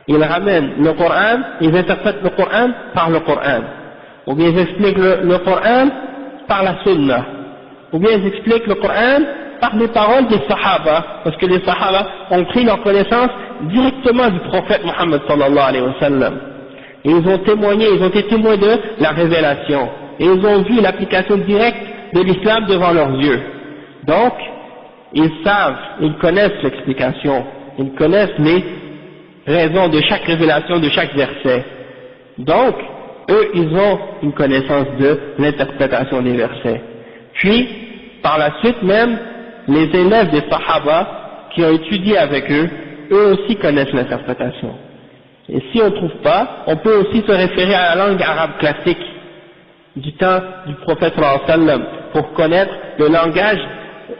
Ils ramènent le Coran, ils interprètent le Coran par le Coran. Ou bien ils expliquent le Coran par la Sunna. Ou bien ils expliquent le Coran par les paroles des Sahaba, parce que les Sahaba ont pris leur connaissance directement du prophète Muhammad sallallahu alayhi wa sallam. Et ils ont témoigné, ils ont été témoins de la révélation. Et ils ont vu l'application directe de l'islam devant leurs yeux. Donc, ils savent, ils connaissent l'explication, ils connaissent les raisons de chaque révélation, de chaque verset. Donc, eux, ils ont une connaissance de l'interprétation des versets. Puis, par la suite même, les élèves des Sahaba qui ont étudié avec eux, eux aussi connaissent l'interprétation. Et si on ne trouve pas, on peut aussi se référer à la langue arabe classique du temps du prophète sallallahu alayhi wa sallam pour connaître le langage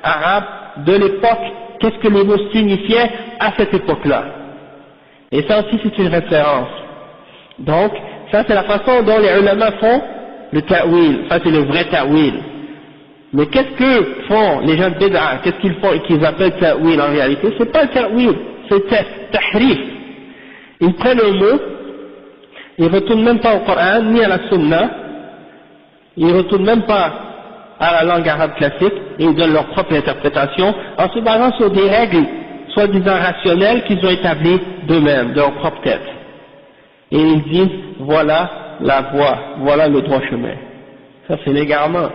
arabe de l'époque, qu'est-ce que les mots signifiaient à cette époque-là. Et ça aussi c'est une référence. Donc, ça c'est la façon dont les ulama font le ta'wil, ça c'est le vrai ta'wil. Mais qu'est-ce que font les gens de bid'a, qu'est-ce qu'ils font et qu'ils appellent ta'wil en réalité? C'est pas le ta'wil, c'est tahrif. Ils prennent un mot, ils ne retournent même pas au Coran, ni à la Sunna, ils ne retournent même pas à la langue arabe classique, et ils donnent leur propre interprétation, en se basant sur des règles, soi-disant rationnelles, qu'ils ont établies d'eux-mêmes, de leur propre tête. Et ils disent, voilà la voie, voilà le droit chemin. Ça c'est l'égarement.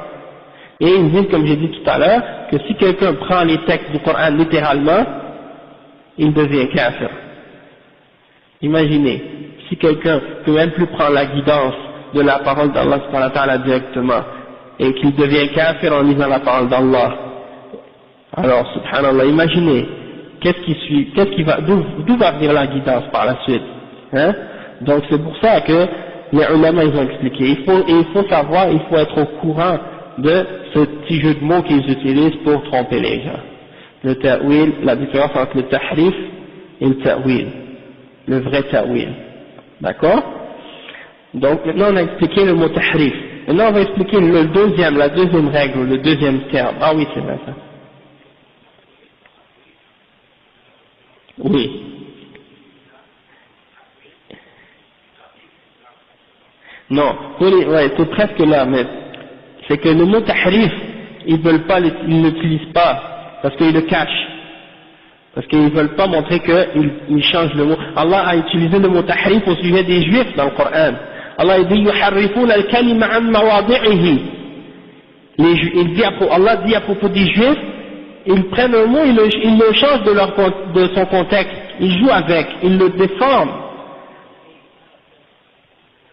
Et ils disent, comme j'ai dit tout à l'heure, que si quelqu'un prend les textes du Coran littéralement, il devient kafir. Imaginez, si quelqu'un peut même plus prendre la guidance de la parole d'Allah subhanahu wa ta'ala directement, et qu'il devient kafir en lisant la parole d'Allah, alors subhanallah, imaginez, d'où va venir la guidance par la suite, hein? Donc c'est pour ça que les ulama ils ont expliqué, il faut savoir, il faut être au courant de ce petit jeu de mots qu'ils utilisent pour tromper les gens. Le ta'wil, la différence entre le tahrif et le ta'wil. Le vrai ta'wil. D'accord? Donc maintenant on a expliqué le mot tahrif. Maintenant on va expliquer la deuxième règle, le deuxième terme. Ah oui, c'est vrai ça. Oui. Non, ouais, c'est presque là, mais c'est que le mot tahrif, ils ne l'utilisent pas, parce qu'ils le cachent. Parce qu'ils ne veulent pas montrer qu'ils changent le mot. Allah a utilisé le mot tahrif au sujet des juifs dans le Coran. Allah dit yuharrifuna al-kalima an mawadi'ihi. Allah dit à propos des juifs, ils prennent un mot, ils le changent de son contexte, ils jouent avec, ils le déforment.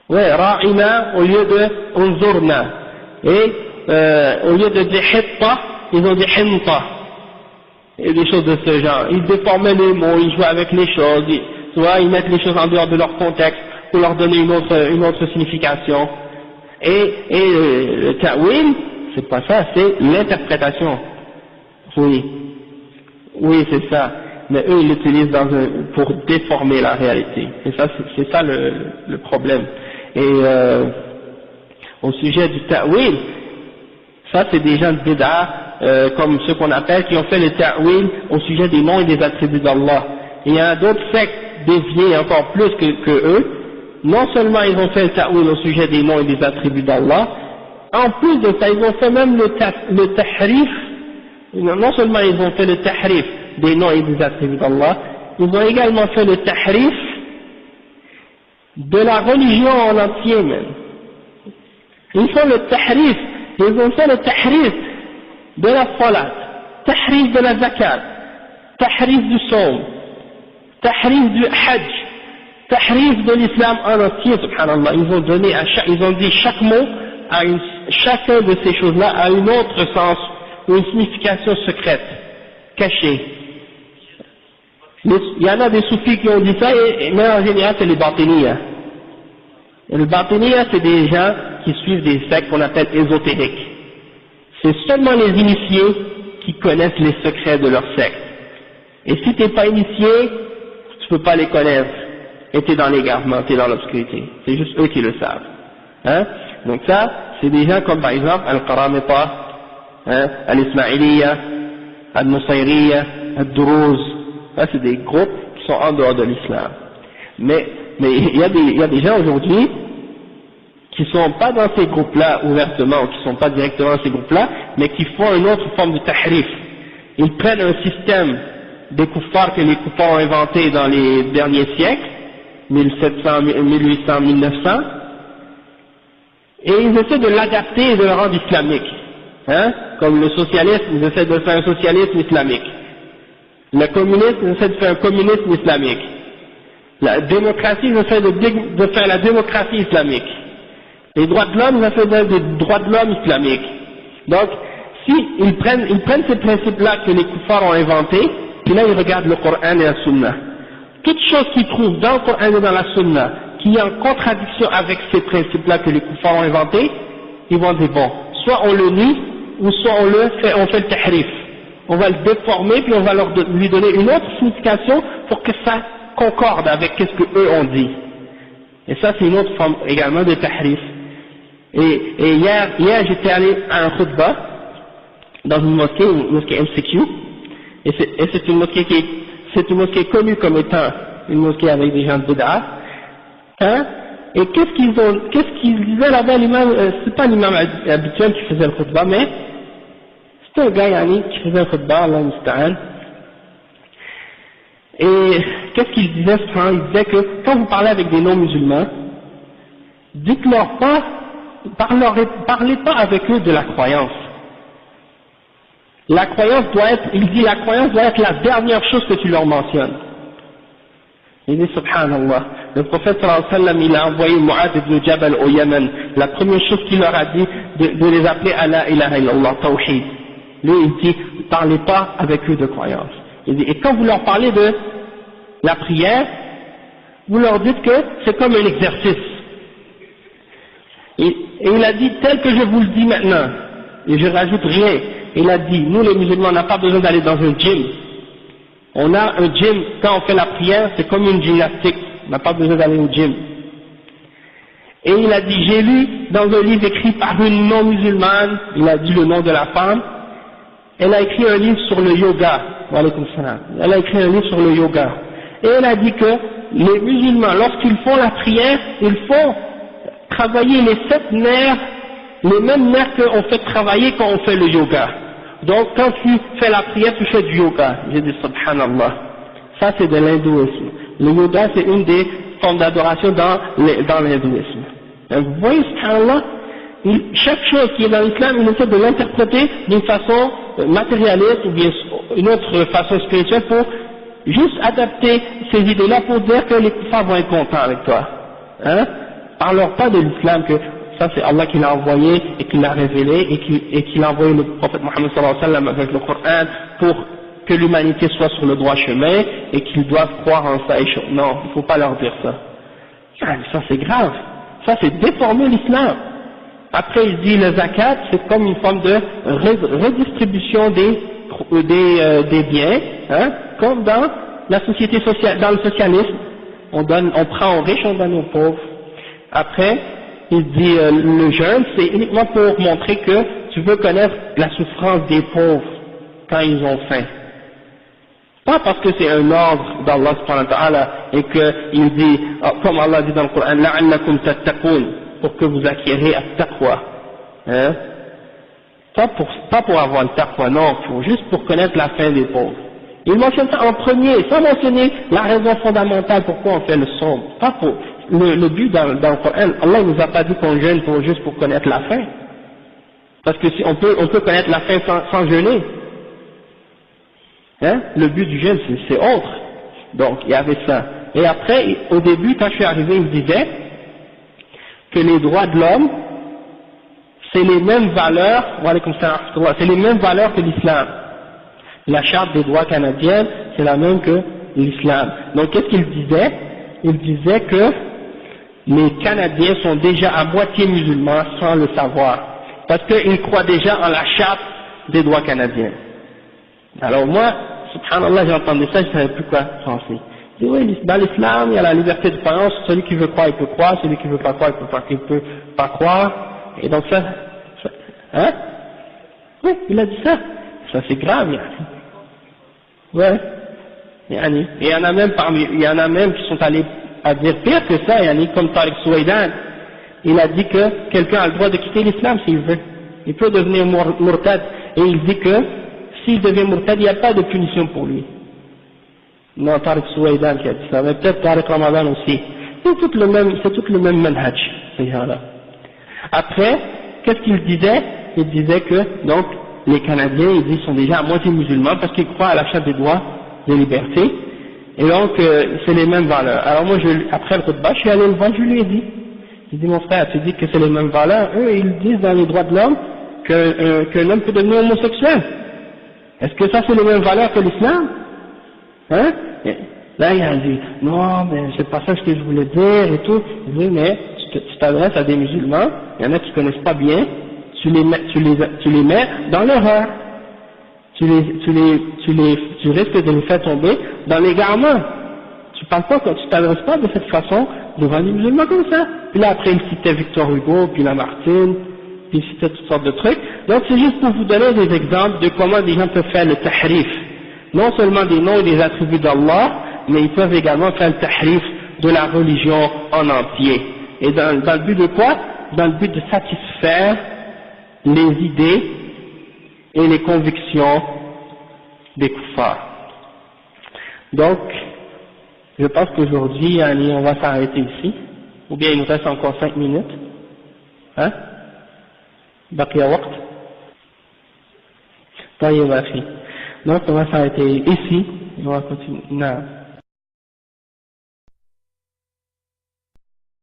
Ouais, ra'ina au lieu de unzurna. Et au lieu de dire hitta, ils ont dit hinta. Et des choses de ce genre. Ils déformaient les mots, ils jouaient avec les choses, soit ils mettent les choses en dehors de leur contexte pour leur donner une autre signification. Et le ta'wil, c'est pas ça, c'est l'interprétation. Oui, c'est ça. Mais eux, ils l'utilisent pour déformer la réalité. Et ça, c'est ça le problème. Et au sujet du ta'wil, ça c'est des gens de bid'a, comme ceux qu'on appelle, qui ont fait le ta'wil au sujet des noms et des attributs d'Allah. Il y a d'autres sectes déviées encore plus que eux. Non seulement ils ont fait le ta'wil au sujet des noms et des attributs d'Allah, en plus de ça, ils ont fait même le tahrif. Non seulement ils ont fait le tahrif des noms et des attributs d'Allah, ils ont également fait le tahrif de la religion en entier même. Ils font le tahrif, ils ont fait le tahrif de la salat, tahrif de la zakat, tahrif du saum, tahrif du hajj, tahrif de l'islam en entier, subhanallah. Ils ont dit chaque mot chacun de ces choses-là a un autre sens ou une signification secrète, cachée. Il y en a des soufis qui ont dit ça, mais en général c'est les batiniya. Et les batiniya, c'est des gens qui suivent des sectes qu'on appelle ésotériques. C'est seulement les initiés qui connaissent les secrets de leur secte. Et si tu n'es pas initié, tu peux pas les connaître. Et tu es dans l'égarement, tu es dans l'obscurité. C'est juste eux qui le savent. Hein? Donc ça, c'est des gens comme par exemple Al-Qaramita, Al-Ismaïliya, Al-Nusayriya, Al-Duruz. Ça, c'est des groupes qui sont en dehors de l'islam. Mais il y a des gens aujourd'hui qui sont pas dans ces groupes-là ouvertement, ou qui sont pas directement dans ces groupes-là, mais qui font une autre forme de tahrif. Ils prennent un système des kuffars que les kuffars ont inventé dans les derniers siècles, 1700, 1800, 1900, et ils essaient de l'adapter et de le rendre islamique. Hein? Comme le socialisme, ils essaient de faire un socialisme islamique. Le communisme, ils essaient de faire un communisme islamique. La démocratie, ils essaient de faire la démocratie islamique. Les droits de l'homme, ils essaient de faire des droits de l'homme islamiques. Donc, si ils prennent ces principes-là que les kuffars ont inventés, puis là ils regardent le Coran et la Sunna. Toute chose qu'ils trouvent dans le Coran et dans la Sunna qui est en contradiction avec ces principes-là que les kuffars ont inventés, ils vont dire bon, soit on le nie, ou soit on fait le tahrif. On va le déformer, puis on va lui donner une autre signification pour que ça concorde avec ce que eux ont dit. Et ça c'est une autre forme également de tahrif. Et hier j'étais allé à un khutbah dans une mosquée MCQ, et c'est une mosquée connue comme étant une mosquée avec des gens de bid'a. Hein? Et qu'est-ce qu'ils disaient là-bas, l'imam, c'est pas l'imam habituel qui faisait le khutbah, mais c'était un gars qui faisait le khutbah, Allah musta'an. Et qu'est-ce qu'il disait? Il disait que quand vous parlez avec des non-musulmans, dites-leur pas, parlez pas avec eux de la croyance. La croyance doit être la dernière chose que tu leur mentionnes. Il dit subhanallah, le prophète sallallahu alayhi wa sallam, il a envoyé Mu'adh ibn Jabal au Yémen. La première chose qu'il leur a dit, de les appeler à la ilaha illallah, tawhid. Lui, il dit, parlez pas avec eux de croyance. Il dit, et quand vous leur parlez de la prière, vous leur dites que c'est comme un exercice. Et il a dit, tel que je vous le dis maintenant, et je rajoute rien, il a dit, nous les musulmans, on n'a pas besoin d'aller dans un gym. On a un gym, quand on fait la prière, c'est comme une gymnastique, on n'a pas besoin d'aller au gym. Et il a dit, j'ai lu dans un livre écrit par une non-musulmane, il a dit le nom de la femme, elle a écrit un livre sur le yoga, elle a écrit un livre sur le yoga, et elle a dit que les musulmans, lorsqu'ils font la prière, ils font travailler les 7 nerfs, les mêmes nerfs qu'on fait travailler quand on fait le yoga. Donc quand tu fais la prière, tu fais du yoga. J'ai dit subhanallah. Ça c'est de l'hindouisme. Le yoga c'est une des formes d'adoration dans l'hindouisme. Vous voyez subhanallah, chaque chose qui est dans l'islam, il essaie de l'interpréter d'une façon matérialiste ou bien une autre façon spirituelle pour juste adapter ces idées-là pour dire que les kuffars vont être contents avec toi. Hein? Parle-leur pas de l'islam que ça c'est Allah qui l'a envoyé et qui l'a révélé et qui l'a envoyé le prophète Mohammed sallallahu alayhi wa sallam avec le Coran pour que l'humanité soit sur le droit chemin et qu'ils doivent croire en ça. Non, il ne faut pas leur dire ça. Ça c'est grave. Ça c'est déformer l'islam. Après il dit le zakat c'est comme une forme de redistribution des biens, hein, comme dans la société sociale, dans le socialisme. On prend aux riches, on donne aux pauvres. Après, il dit le jeûne, c'est uniquement pour montrer que tu veux connaître la souffrance des pauvres quand ils ont faim. Pas parce que c'est un ordre d'Allah subhanahu wa ta'ala et qu'il dit, comme Allah dit dans le Coran, la'allakum tattaqun, pour que vous acquérez at-taqwa. Hein? Pas pour avoir le taqwa, non, juste pour connaître la faim des pauvres. Il mentionne ça en premier, sans mentionner la raison fondamentale pourquoi on fait le somme. Pas pour le but dans le Coran, Allah ne nous a pas dit qu'on jeûne juste pour connaître la faim. Parce que si on peut connaître la faim sans jeûner. Hein? Le but du jeûne c'est autre. Donc il y avait ça. Et après, au début, quand je suis arrivé, il disait que les droits de l'homme, c'est les mêmes valeurs, c'est les mêmes valeurs que l'islam. La charte des droits canadiens, c'est la même que l'islam. Donc qu'est-ce qu'il disait? Il disait que les Canadiens sont déjà à moitié musulmans sans le savoir, parce qu'ils croient déjà en la charte des droits canadiens. Alors moi, subhanallah, j'entendais ça, je ne savais plus quoi penser. Je dis, oui, dans l'islam, il y a la liberté de croyance, celui qui veut croire, il peut croire, celui qui veut pas croire, il peut pas croire, et donc ça hein? Oui, il a dit ça. Ça c'est grave, yani. Ouais. Yani. Et il y en a même qui sont allés à dire pire que ça, yani, comme Tariq Souaidan. Il a dit que quelqu'un a le droit de quitter l'islam s'il veut. Il peut devenir murtad. Et il dit que s'il devient murtad, il n'y a pas de punition pour lui. Non, Tariq Souaidan qui a dit ça, mais peut-être Tariq Ramadan aussi. C'est tout le même manhaj, ces gens-là. Après, qu'est-ce qu'il disait? Il disait que, donc, les Canadiens, ils disent, sont déjà à moitié musulmans parce qu'ils croient à la charte des droits des libertés, et donc, c'est les mêmes valeurs. Alors moi, après le khutbah, je suis allé le voir, je lui ai dit, mon frère, tu dis que c'est les mêmes valeurs, eux, ils disent dans les droits de l'homme qu'un homme peut devenir homosexuel. Est-ce que ça, c'est les mêmes valeurs que l'islam? Hein? Et là, il a dit, non, mais c'est pas ça ce que je voulais dire et tout. Il dit, mais tu t'adresses à des musulmans, il y en a qui connaissent pas bien, tu les mets dans l'erreur. Tu risques de les faire tomber dans l'égarement. Tu t'adresses pas de cette façon devant les musulmans comme ça. Puis là, après, il citait Victor Hugo, puis Lamartine, puis il citait toutes sortes de trucs. Donc, c'est juste pour vous donner des exemples de comment des gens peuvent faire le tahrif. Non seulement des noms et des attributs d'Allah, mais ils peuvent également faire le tahrif de la religion en entier. Et dans le but de quoi? Dans le but de satisfaire les idées et les convictions des kuffars. Donc, je pense qu'aujourd'hui, on va s'arrêter ici. Ou bien il nous reste encore 5 minutes. Hein? Baqiya waqt. طيب أخي. Donc on va s'arrêter ici et on va continuer. Non.